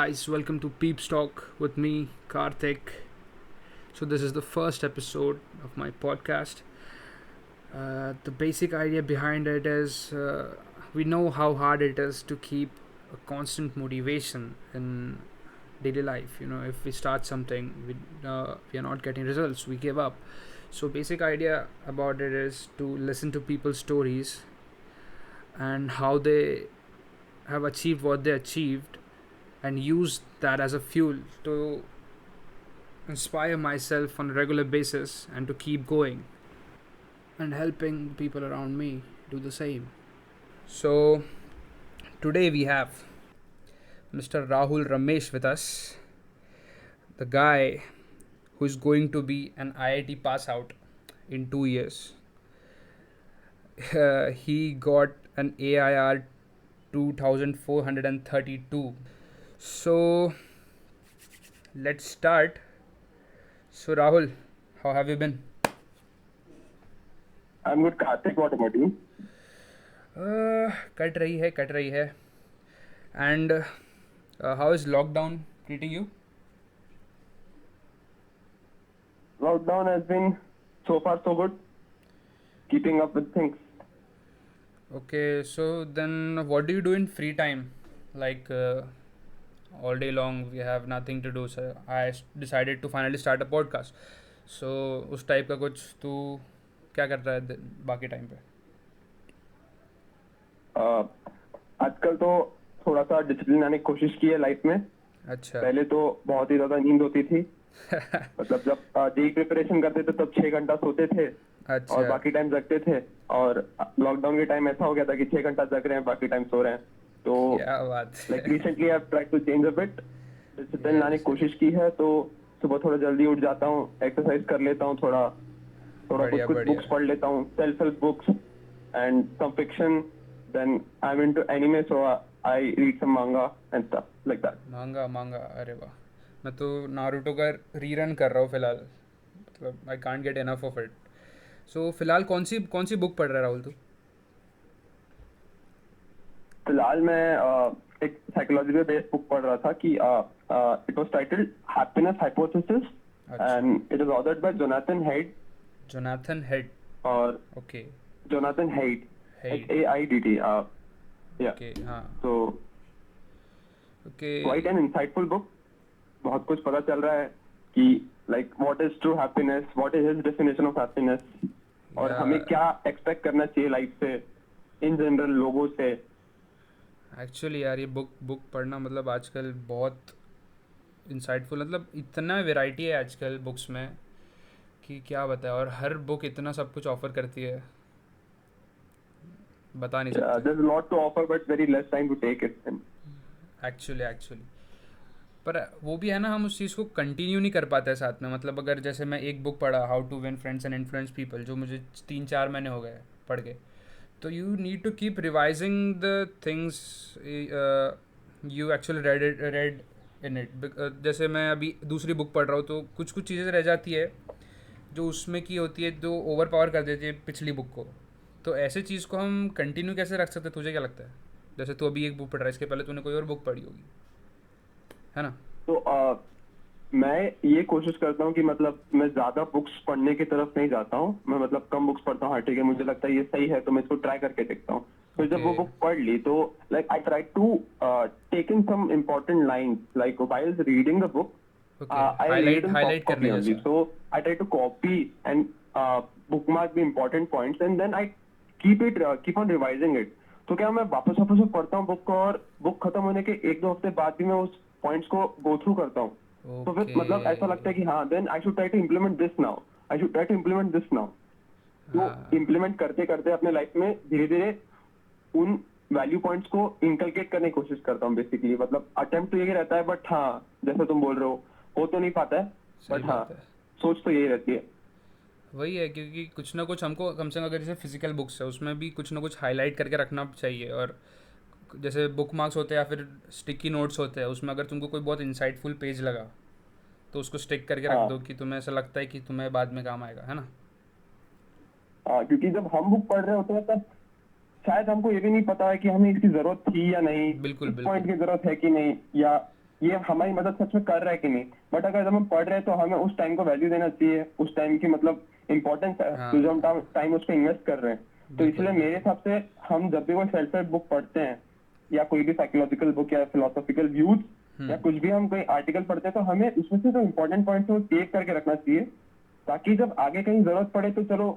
guys, welcome to Peeps Talk with me, Karthik. So, this is the first episode of my podcast. The basic idea behind it is we know how hard it is to keep a constant motivation in daily life. If we start something, we are not getting results, we give up. So, basic idea about it is to listen to people's stories and how they have achieved what they achieved and use that as a fuel to inspire myself on a regular basis and to keep going and helping people around me do the same. So, today we have Mr. Rahul Ramesh with us, the guy who is going to be an IIT pass out in 2 years. He got an AIR 2432. So, let's start. So, Rahul, how have you been? I'm good, Karthik. What about you? Cut रही है. And how is lockdown treating you? Lockdown has been so far so good. Keeping up with things. Okay, so then what do you do in free time? Like all day long we have nothing to do. So I decided to finally start a podcast. So उस type का कुछ तू क्या कर रहा है बाकी time पे? आजकल तो थोड़ा सा डिसिप्लिन आने की कोशिश की है लाइफ में. अच्छा. पहले तो बहुत ही ज्यादा नींद होती थी. मतलब जब जेई प्रिपरेशन करते थे तब 6 घंटा सोते थे. अच्छा. और बाकी टाइम जगते थे. और लॉकडाउन के टाइम ऐसा हो गया था कि 6 घंटा जग रहे हैं, बाकी टाइम सो रहे हैं. तो क्या बात है. Like recently I have tried to change a bit. Discipline लाने की कोशिश की है. तो सुबह थोड़ा जल्दी उठ जाता हूँ, एक्सरसाइज कर लेता हूँ, थोड़ा कुछ बुक्स पढ़ लेता हूँ, self help books and some fiction. Then I'm into anime, so I read some manga and stuff like that. मांगा अरे वाह. मैं तो नारुतो का रीरन कर रहा हूँ फिलहाल. मतलब I can't get enough of it. So फिलहाल कौन सी बुक पढ़ रहा है राहुल तू? फिलहाल मैं एक साइकोलॉजी पे बेस्ड बुक पढ़ रहा था कि it was titled happiness hypothesis and it is authored by Jonathan Haidt. Jonathan Haidt. और okay. Jonathan Haidt, HAIDT. Yeah. Okay, हाँ. So Okay. quite an insightful book. बहुत कुछ पता चल रहा है कि like what is true happiness, what is his definition of happiness, और हमें क्या एक्सपेक्ट करना चाहिए लाइफ से इन जनरल लोगों से. एक्चुअली यार ये बुक पढ़ना मतलब आजकल बहुत इंसाइटफुल. मतलब इतना वैरायटी है आजकल बुक्स में कि क्या बताए. और हर बुक इतना सब कुछ ऑफर करती है, बता नहीं सकते. There's a lot to offer but very less time to take it. Actually पर वो भी है ना, हम उस चीज़ को कंटिन्यू नहीं कर पाते साथ में. मतलब अगर जैसे मैं एक बुक पढ़ा, how to win friends and influence people, जो मुझे 3-4 महीने हो गए पढ़ के. तो you need to keep revising the things you actually read in it. जैसे मैं अभी दूसरी बुक पढ़ रहा हूँ तो कुछ चीज़ें रह जाती है जो उसमें की होती है, जो ओवर पावर कर देती है पिछली बुक को. तो ऐसे चीज़ को हम कंटिन्यू कैसे रख सकते हैं? तुझे क्या लगता है? जैसे तू अभी एक बुक पढ़ रहा है, इसके पहले तूने कोई और बुक पढ़ी होगी, है ना? तो मैं ये कोशिश करता हूँ कि मतलब मैं ज्यादा बुक्स पढ़ने की तरफ नहीं जाता हूँ. मैं मतलब कम बुक्स पढ़ता हूँ. हाँ ठीक है, मुझे लगता है ये सही है तो मैं इसको ट्राई करके देखता हूँ. फिर जब वो बुक पढ़ ली तो like I try to take in some important lines like while reading the book. Highlight करने जैसा. So I try to copy and bookmark the important points and then I keep on revising it. तो क्या मैं वापस पढ़ता हूँ book को, और बुक खत्म होने के 1-2 हफ्ते बाद भी मैं उस पॉइंट्स को गो थ्रू करता हूँ. तो फिर मतलब ऐसा लगता है कि हाँ, then I should try to implement this now. तो इम्प्लीमेंट करते करते अपने लाइफ में धीरे धीरे उन वैल्यू पॉइंट्स को इनकलकेट करने की कोशिश करता हूँ. बेसिकली मतलब अटेम्प्ट तो यही रहता है, बट हाँ जैसे तुम बोल रहे हो तो नहीं पाता है, बट हाँ सोच तो यही रहती है. वही है, क्योंकि कुछ ना कुछ हमको कम से कम, अगर जैसे फिजिकल बुक्स है उसमें भी कुछ ना कुछ हाईलाइट करके रखना चाहिए. और जैसे बुक मार्क्स होते हैं या फिर स्टिकी नोट्स होते हैं, उसमें अगर तुमको कोई बहुत इंसाइटफुल पेज लगा तो उसको स्टिक करके रख दो कि तुम्हें ऐसा लगता है कि तुम्हें बाद में काम आएगा, है ना? क्योंकि जब हम बुक पढ़ रहे होते हैं तब शायद हमको ये भी नहीं पता है कि हमें इसकी जरूरत थी या नहीं, बिल्कुल पॉइंट की जरूरत है कि नहीं, या ये हमारी मदद सच में कर रहा है कि नहीं, बट अगर जब हम पढ़ रहे हैं तो हमें उस टाइम को वैल्यू देना चाहिए, उस टाइम की मतलब इम्पोर्टेंस है, हाँ तो जो हम टाइम उस पर इन्वेस्ट कर रहे हैं। तो बिल्कुल इसलिए मेरे हिसाब से हम जब भी कोई सेल्फ हेल्प बुक पढ़ते हैं या कोई भी साइकोलॉजिकल बुक या फिलोसॉफिकल व्यूज या कुछ भी हम कोई आर्टिकल पढ़ते हैं, तो हमें उसमें से जो इम्पोर्टेंट पॉइंट है वो सेव करके रखना चाहिए, ताकि जब आगे कहीं जरूरत पड़े तो चलो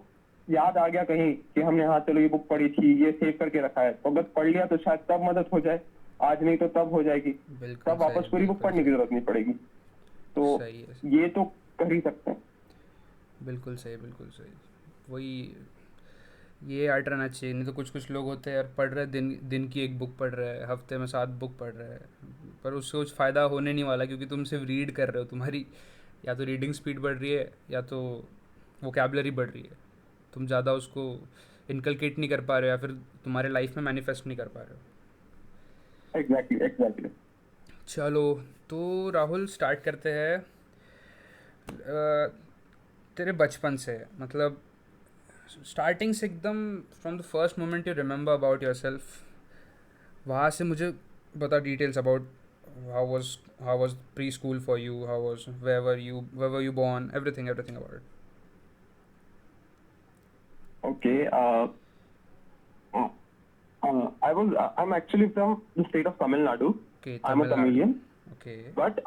याद आ गया कहीं कि हमने हाँ चलो ये बुक पढ़ी थी, ये सेव करके रखा है, तो अगर पढ़ लिया तो शायद तब मदद हो जाए, आज नहीं तो तब हो जाएगी, बिल्कुल तब वापस सही, पूरी बुक बिल्कुल पढ़ने की सही, जरूरत नहीं पड़ेगी। तो सही है, ये तो कर ही सकते हैं। बिल्कुल सही, बिल्कुल सही। वही, ये आर्ट रहना चाहिए, नहीं तो कुछ कुछ लोग होते हैं यार, पढ़ रहे हैं, दिन दिन की एक बुक पढ़ रहे हैं, हफ्ते में 7 बुक पढ़ रहे हैं, पर उससे कुछ फ़ायदा होने नहीं वाला, क्योंकि तुम सिर्फ रीड कर रहे हो, तुम्हारी या तो रीडिंग स्पीड बढ़ रही है या तो वोकेबलरी बढ़ रही है, तुम ज़्यादा उसको इनकलकेट नहीं कर पा रहे हो या फिर तुम्हारे लाइफ में मैनिफेस्ट नहीं कर पा रहे हो। Exactly exactly. चलो, तो राहुल स्टार्ट करते हैं। तेरे बचपन से, मतलब स्टार्टिंग से एकदम, from the first moment you remember about your self, वहाँ से मुझे बता details about how was pre school for you, how was where were you born, everything everything about it. Okay, I'm actually from the state of Tamil Nadu. Okay, I'm a Tamil Nadu. Tamilian, okay, but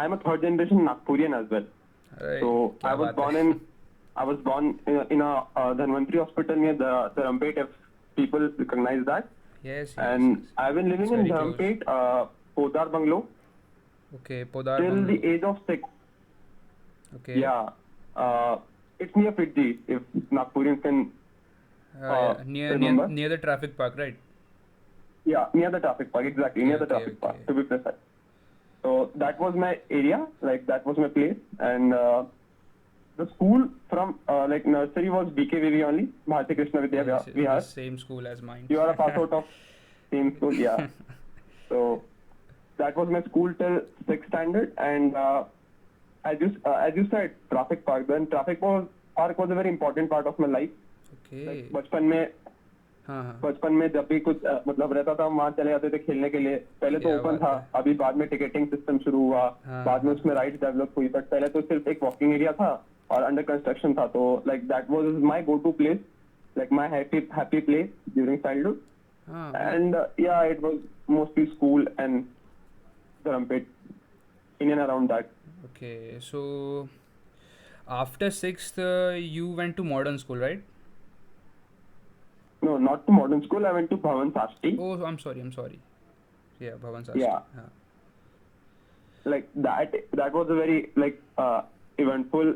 I'm a third generation Nagpurian as well. अरे So क्या बात है। I was born in a Dhanvantri hospital near the Rampet, if people recognize that. Yes And yes, I've been living it's in very close। Rampet, Podar Bungalow, okay, Podar till the bungalow. age of 6. Okay, Yeah, it's near Fiji, if Nagpurians can near remember. Near the traffic park, right? Yeah, near the traffic park, exactly, near the Okay, traffic park, okay। to be precise. So that was my area, like that was my place, and the school from like nursery was BKVV only, Bharati Krishna Vidya Yes, the Vihar. same school as mine। You are a pass out of same school, yeah. So that was my school till 6th standard, and as you said, traffic park. Then park was a very important part of my life. Okay, Like हाँ बचपन में जब भी कुछ मतलब रहता था, हम वहाँ चले जाते थे खेलने के लिए। पहले तो क्या ओपन बात था, है। अभी बाद में टिकटिंग सिस्टम शुरू हुआ, हाँ, बाद में हाँ। उसमें राइड्स डेवलप हुई, बट पहले तो सिर्फ एक वॉकिंग एरिया था और अंडर कंस्ट्रक्शन था। तो like that was my go to place, like my happy place during childhood, हाँ, and yeah it was mostly school and Dharampet, in and around that. Okay, so after 6th you went to modern school, right? No, not to modern school, I went to Bhavan Sasti. Oh, I'm sorry, yeah, Bhavan Sasti। Yeah. हाँ, Like that was a very like eventful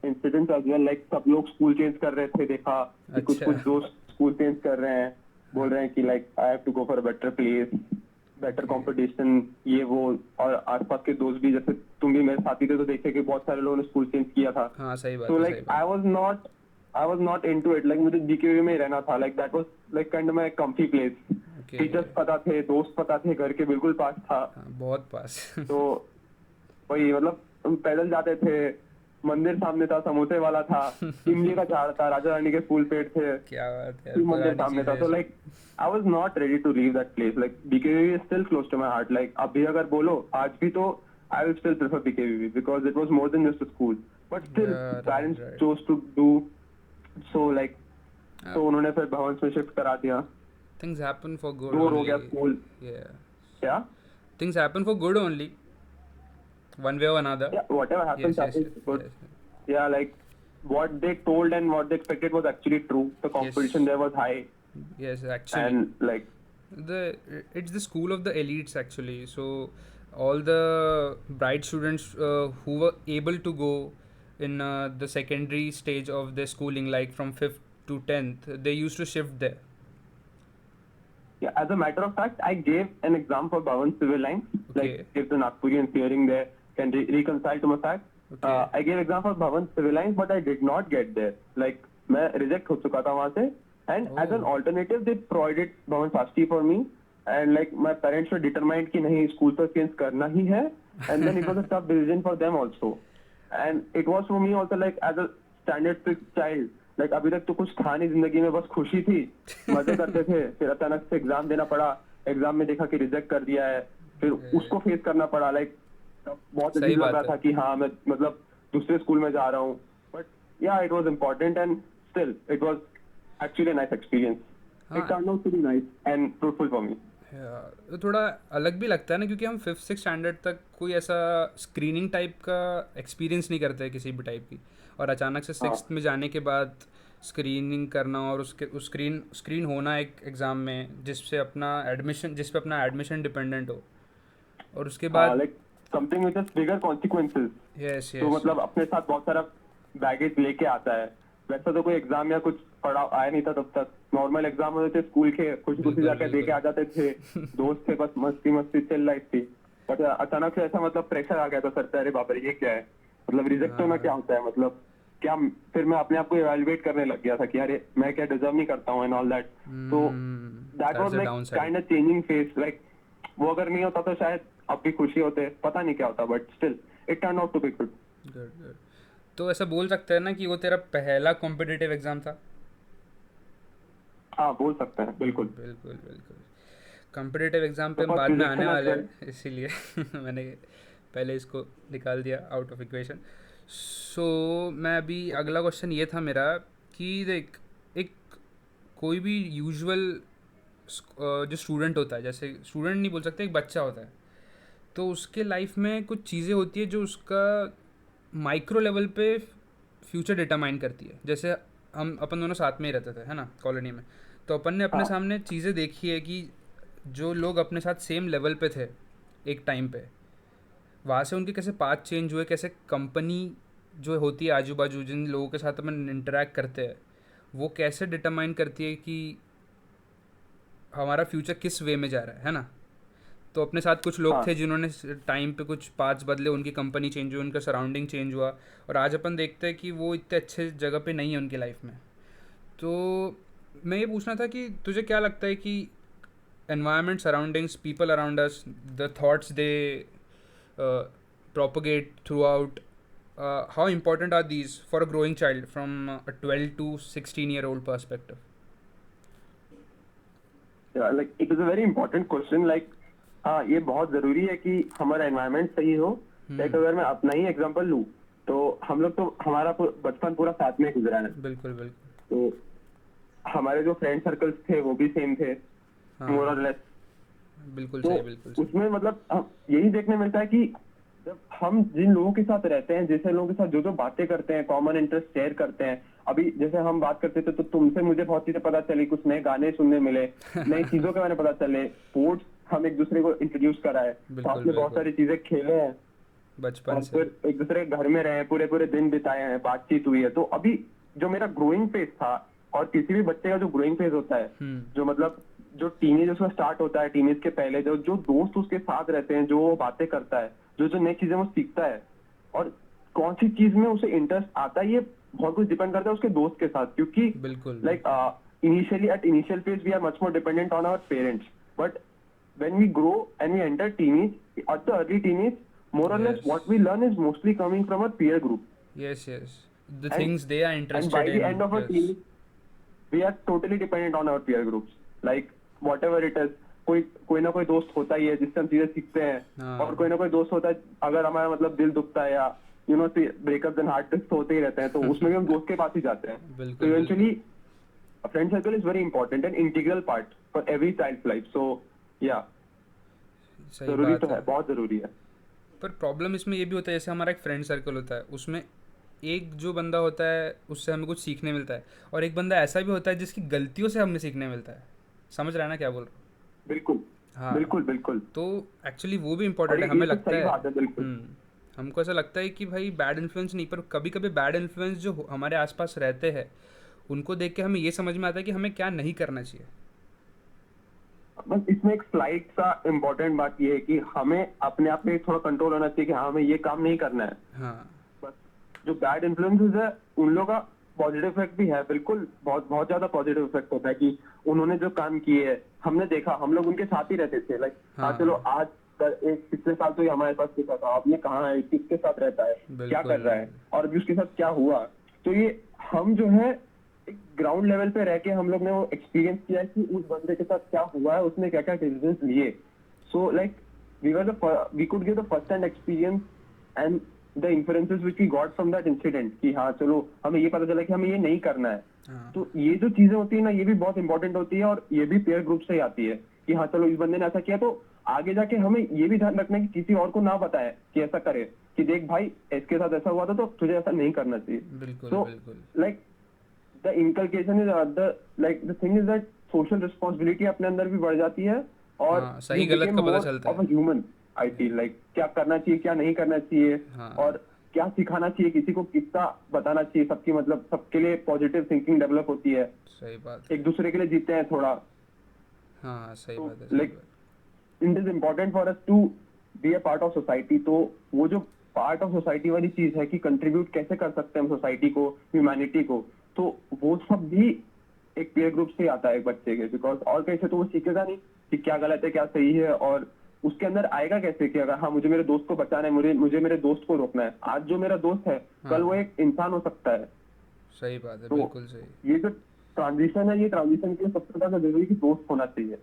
incident as well. Like सब लोग school change कर रहे थे, देखा कि कुछ अच्छा। दोस्त स्कूल चेंज कर रहे हैं, बोल रहे हैं कि like I have to go for a better place, better competition, ये वो। और आसपास के दोस्त भी, जैसे तुम भी मेरे साथी थे, तो देखे कि बहुत सारे लोगों ने स्कूल चेंज किया था। हाँ, सही बात So है, like सही बात। I was not into it. Like मुझे BKV में ही रहना था। Like that was like kind of my comfy place. Okay, teachers पता थे, दोस्त पता थे, घर के बिल्कुल पास था। हाँ, बहुत पास। तो वही मतलब हम पैदल जाते थे, मंदिर सामने था, समोसे वाला था, इमली का झाड़ था, राजा रानी के फूल पेड़ थे, क्या बात है, शिव मंदिर पुरानी सामने था। चीजें। तो like I was not ready to leave that place. Like BKV is still close to my heart. Like अभी अगर बोलो आज भी, तो I will still prefer BKV because it was more than just a school, but still Yeah, right, parents right। Chose to do so like. हाँ, तो उन्होंने फिर भवन में शिफ्ट करा दिया, things happen for good दूर हो गया only। स्कूल। Yeah, क्या things happen for good only, one way or another। whatever happens Yes, yes, happens, yes, but yes, yeah, like what they told and what they expected was actually true. The competition there was high, yes, actually, and like the it's the school of the elites actually. So all the bright students who were able to go in the secondary stage of their schooling, like from 5th to 10th, they used to shift there. yeah, as a matter of fact, I gave an exam for Bhavan Civil Lines. Okay. Like if the Nagpurians hearing there can reconcile to my fact. Okay. I gave exam for Bhavan Civil Lines, but I did not get there. Like मैं reject हो चुका था वहाँ से, and as an Oh. alternative they provided Bhavan Sasti for me, and like my parents were determined कि नहीं school तो change करना ही है, and then it was a tough decision for them also, and it was for me also like as a standard 6th child. Like अभी तक तो कुछ था नहीं जिंदगी में, बस खुशी थी, मजे करते थे, फिर अचानक से एग्जाम देना पड़ा, एग्जाम में देखा कि रिजेक्ट कर दिया है, फिर Okay. उसको फेस करना पड़ा, लाइक बहुत सही अजीब लग बात रहा है। था कि हाँ मैं मतलब दूसरे स्कूल में जा रहा हूँ, but yeah it was important and still it was actually nice experience. It हाँ turn out to be nice and fruitful for me. तो थोड़ा अलग भी लगता है ना, क्योंकि हम 5th 6th स्टैंडर्ड तक कोई ऐसा स्क्रीनिंग टाइप का एक्सपीरियंस नहीं करते हैं किसी भी टाइप की, और अचानक से हाँ 6th में जाने के बाद स्क्रीनिंग करना और उसके उस स्क्रीन होना एक एग्ज़ाम में जिस पे अपना एडमिशन डिपेंडेंट हो, और उसके हाँ, बाद like something which has bigger consequences. Yes तो यस मतलब अपने साथ बहुत सारा बैगेज लेके आता है. वैसा तो कोई एग्जाम या कुछ पढ़ा आया नहीं था तब तक. नॉर्मल एग्जाम होते थे स्कूल के, खुशी खुशी बिल्कुल जाकर दे के बिल्कुल आ जाते थे. दोस्त थे, बस मस्ती मस्ती चल रही थी. बट अचानक से ऐसा मतलब प्रेशर आ गया था सर पे, अरे बाप रे ये क्या है, मतलब रिजेक्ट होना क्या हाँ होता है, मतलब क्या. फिर मैं अपने आप को इवेलुएट करने लग गया था कि अरे मैं क्या डिजर्व नहीं करता हूँ एंड ऑल दैट. तो that that's was the like down side. Kind of changing face. Like वो अगर नहीं होता तो शायद अब भी खुशी होते, पता नहीं क्या होता, but still it turn out to be good. Good good. तो ऐसा बोल सकते हैं ना कि वो तेरा पहला कॉम्पिटिटिव एग्ज़ाम था। हाँ बोल सकते हैं बिल्कुल. बिल्कुल बिल्कुल। कॉम्पिटिटिव एग्ज़ाम पे The हम first बाद में आने rejection as वाले well. हैं, इसीलिए मैंने पहले इसको निकाल दिया आउट ऑफ इक्वेशन. सो मैं अभी अगला क्वेश्चन ये था मेरा कि देख, एक कोई भी यूजुअल जो स्टूडेंट होता है, जैसे स्टूडेंट नहीं बोल सकते, एक बच्चा होता है, तो उसके लाइफ में कुछ चीज़ें होती है जो उसका माइक्रो लेवल पे फ्यूचर डिटरमाइन करती है. जैसे हम अपन दोनों साथ में ही रहते थे, है ना, कॉलोनी में. तो अपन ने अपने हाँ सामने चीज़ें देखी है कि जो लोग अपने साथ सेम लेवल पे थे एक टाइम पे, वहाँ से उनके कैसे पाथ चेंज हुए, कैसे कंपनी जो होती है आजू बाजू जिन लोगों के साथ अपन इंटरेक्ट करते हैं, वो कैसे डिटरमाइन करती है कि हमारा फ्यूचर किस वे में जा रहा है ना. तो अपने साथ कुछ लोग हाँ थे जिन्होंने टाइम पे कुछ पाथ्स बदले, उनकी कंपनी चेंज हुई, उनका सराउंडिंग चेंज हुआ, और आज अपन देखते हैं कि वो इतने अच्छे जगह पे नहीं है उनकी लाइफ में. तो मैं ये पूछना था कि तुझे क्या लगता है कि environment, surroundings, people around us, the thoughts they propagate throughout, how important are these for a growing child from a 12 to 16-year-old perspective? Like it is a very important question. Like हाँ ये बहुत जरूरी है कि हमारा environment सही हो. Like अगर मैं अपना ही एग्जांपल लूँ तो हम लोग तो हमारा बचपन पूरा साथ में गुजरा है. बिल्कुल बिल्कुल. तो हमारे जो फ्रेंड सर्कल्स थे वो भी सेम थे, मोर हाँ और लेस. बिल्कुल तो सही बिल्कुल सही. उसमें मतलब हम यही देखने मिलता है कि जब हम जिन लोगों के साथ रहते हैं, जैसे लोगों के साथ जो जो बातें करते हैं, कॉमन इंटरेस्ट शेयर करते हैं. अभी जैसे हम बात करते थे तो तुमसे मुझे बहुत चीजें पता चली, कुछ नए गाने सुनने मिले, नई चीजों के बारे में पता चले, स्पोर्ट्स हम एक दूसरे को इंट्रोड्यूस कराए, बिल्कुल साथ में बहुत बिल्कुल. सारी चीजें खेले हैं, बचपन और से. फिर एक दूसरे के घर में रहे, पूरे पूरे दिन बिताए हैं, बातचीत हुई है. तो अभी जो मेरा ग्रोइंग फेज था, और किसी भी बच्चे का जो ग्रोइंग फेज होता है, जो मतलब जो टीनेज उसका स्टार्ट होता है, टीनेज के पहले जो जो दोस्त उसके साथ रहते हैं, जो वो बातें करता है, जो जो नई चीजें वो सीखता है, और कौन सी चीज में उसे इंटरेस्ट आता है, ये बहुत कुछ डिपेंड करता है उसके दोस्त के साथ. क्योंकि बिल्कुल like initially at initial phase we are much more dependent on our parents, but when we grow and we enter teenage, at the early teenage, more or less yes what we learn is mostly coming from our peer group. yes yes, the and things they are and by interested the in. end of our Yes. teenage, we are totally dependent on our peer groups. Like whatever it is, कोई ना कोई दोस्त होता ही है जिससे हम चीजें सीखते हैं, हाँ. और कोई ना कोई दोस्त होता है अगर हमारा मतलब दिल दुखता है या ब्रेकअप्स एंड हार्ट टेस्ट होते ही रहते हैं, तो उसमें भी हम दोस्त के पास ही जाते हैं. तो बिल्कुल इवेंचुअली बिल्कुल. Friend circle is very important and integral part for every child life. So yeah सही जरूरी बात तो है. है, बहुत जरूरी है. पर प्रॉब्लम इसमें ये भी होता है, जैसे हमारा एक फ्रेंड सर्कल होता है, उसमें एक जो बंदा होता है उससे हमें कुछ सीखने मिलता है, और एक बंदा ऐसा भी होता है जिसकी गलतियों से हमें सीखने मिलता है. समझ रहा है ना क्या बोल रहा बिल्कुल हूँ? हाँ. बिल्कुल बिल्कुल. तो एक्चुअली वो भी और इम्पोर्टेंट है, ये हमें तो लगता सही है. बात है बिल्कुल. हमको ऐसा लगता है कि भाई बैड इन्फ्लुएंस नहीं, पर कभी कभी बैड इन्फ्लुएंस जो हमारे आसपास रहते हैं उनको देख के हमें ये समझ में आता है कि हमें क्या नहीं करना चाहिए. बस इसमें एक स्लाइड सा इम्पोर्टेंट बात ये है कि हमें अपने आप पे थोड़ा कंट्रोल होना चाहिए कि हाँ हमें ये काम नहीं करना है. हाँ बस जो बैड इन्फ्लुएंसेस है उन लोगों का पॉजिटिव इफेक्ट भी है, बिल्कुल बहुत बहुत ज्यादा पॉजिटिव इफेक्ट होता है कि उन्होंने जो काम किए है हमने देखा, हम लोग उनके साथ ही रहते थे. लाइक हाँ चलो आज एक पिछले साल तो ये हमारे पास किसा था, अब ये कहाँ है, किसके साथ रहता है, क्या कर रहा है, और अभी उसके साथ क्या हुआ. तो ये हम जो है एक ग्राउंड लेवल पे रह के हम लोग ने वो एक्सपीरियंस किया कि उस बंदे के साथ क्या हुआ है, उसने क्या क्या डिसीजन लिए. So like we could give the first hand experience and the inferences which we got from that incident कि हाँ चलो हमें ये पता चला कि हमें ये नहीं करना है. हाँ तो ये जो चीजें होती है ना, ये भी बहुत इंपॉर्टेंट होती है और ये भी पेयर ग्रुप से ही आती है कि हाँ चलो इस बंदे ने ऐसा किया, तो आगे जाके हमें ये भी ध्यान रखना है कि किसी और को ना बताए कि ऐसा करे, कि देख भाई इसके साथ ऐसा हुआ था तो तुझे ऐसा नहीं करना चाहिए. बिल्कुल तो बिल्कुल. Like the inculcation is the thing is that social responsibility अपने अंदर भी बढ़ जाती है और हाँ, सही गलत का पता चलता ऑफ है. A human. I feel like क्या करना चाहिए क्या नहीं करना चाहिए हाँ और क्या सिखाना चाहिए, किसी को कितना बताना चाहिए, सबकी मतलब सबके लिए पॉजिटिव थिंकिंग डेवलप होती है, सही बात है. एक दूसरे के लिए जीते हैं थोड़ा. हाँ सही तो बात है, सही लाइक बात. It is important for us to be a part of society. तो वो जो पार्ट ऑफ सोसाइटी वाली चीज है कि कंट्रीब्यूट कैसे कर सकते हैं हम सोसाइटी को, ह्यूमैनिटी को, तो वो सब भी एक पेयर ग्रुप से आता है एक बच्चे के. बिकॉज और कैसे तो वो सीखेगा नहीं कि क्या गलत है क्या सही है, और उसके अंदर आएगा कैसे कि अगर हाँ मुझे मेरे दोस्त को बचाना है, मुझे मेरे दोस्त को रोकना है. आज जो मेरा दोस्त है कल वो एक इंसान हो सकता है. सही बात है, तो बिल्कुल सही. ये जो ट्रांजिशन है, ये ट्रांजिशन के लिए सबसे ज्यादा जरूरी कि दोस्त होना चाहिए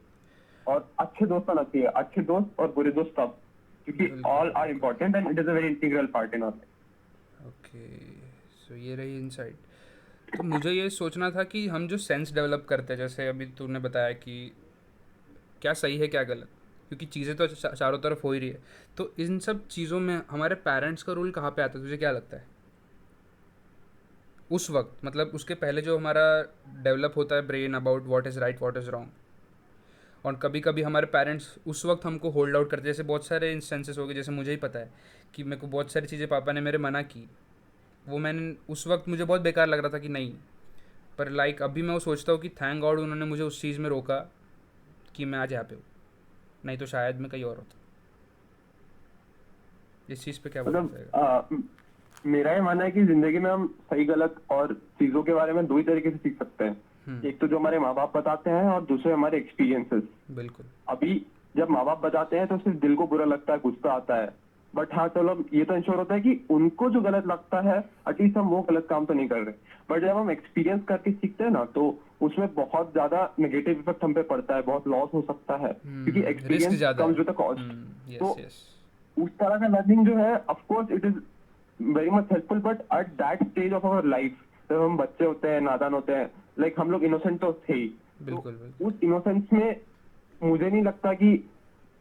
और अच्छे दोस्त होना चाहिए. अच्छे दोस्त और बुरे दोस्त सब, क्योंकि बिल्कुल, all are important and it is a very integral part in our. Okay. So ये रही इनसाइट. तो मुझे ये सोचना था कि हम जो सेंस डेवलप करते हैं, जैसे अभी तूने बताया कि क्या सही है क्या गलत, क्योंकि चीज़ें तो चारों तरफ हो ही रही है, तो इन सब चीज़ों में हमारे पेरेंट्स का रोल कहाँ पे आता है, तुझे क्या लगता है उस वक्त? मतलब उसके पहले जो हमारा डेवलप होता है brain about what is right what is wrong, और कभी कभी हमारे पेरेंट्स उस वक्त हमको होल्ड आउट करते हैं. जैसे बहुत सारे इंस्टेंसेस हो गए, जैसे मुझे ही पता है कि मेरे को बहुत सारी चीज़ें पापा ने मेरे मना की, वो मैंने उस वक्त मुझे बहुत बेकार लग रहा था कि नहीं, पर लाइक अभी मैं वो सोचता हूँ कि थैंक गॉड उन्होंने मुझे उस चीज़ में रोका कि मैं आज यहाँ पे हूँ, नहीं तो शायद मैं कहीं और होता. इस चीज़ पे क्या बोलना चाहेगा? मतलब मेरा ये मानना है कि जिंदगी में हम सही गलत और चीजों के बारे में दो ही तरीके से सीख सकते हैं. एक तो जो हमारे माँ बाप बताते हैं और दूसरे हमारे एक्सपीरियंसेस. बिल्कुल. अभी जब माँ बाप बताते हैं तो सिर्फ दिल को बुरा लगता है, गुस्सा आता है, बट हाँ चलो ये तो इंश्योर होता है कि उनको जो गलत लगता है एटलीस्ट हम वो गलत काम तो नहीं कर रहे. बट जब हम एक्सपीरियंस करके सीखते हैं ना, तो उसमें बहुत ज्यादा नेगेटिव इफेक्ट हम पे पड़ता है, बहुत लॉस हो सकता है, क्योंकि रिस्क एक्सपीरियंस ज़्यादा कम्स है. With a cost. यस तो यस. उस तरह का लर्निंग जो है of course it is very much helpful, but at that stage of our life जब हम बच्चे होते हैं, नादान होते हैं, लाइक हम लोग इनोसेंट तो थे ही. बिल्कुल तो बिल्कुल. उस इनोसेंस में मुझे नहीं लगता कि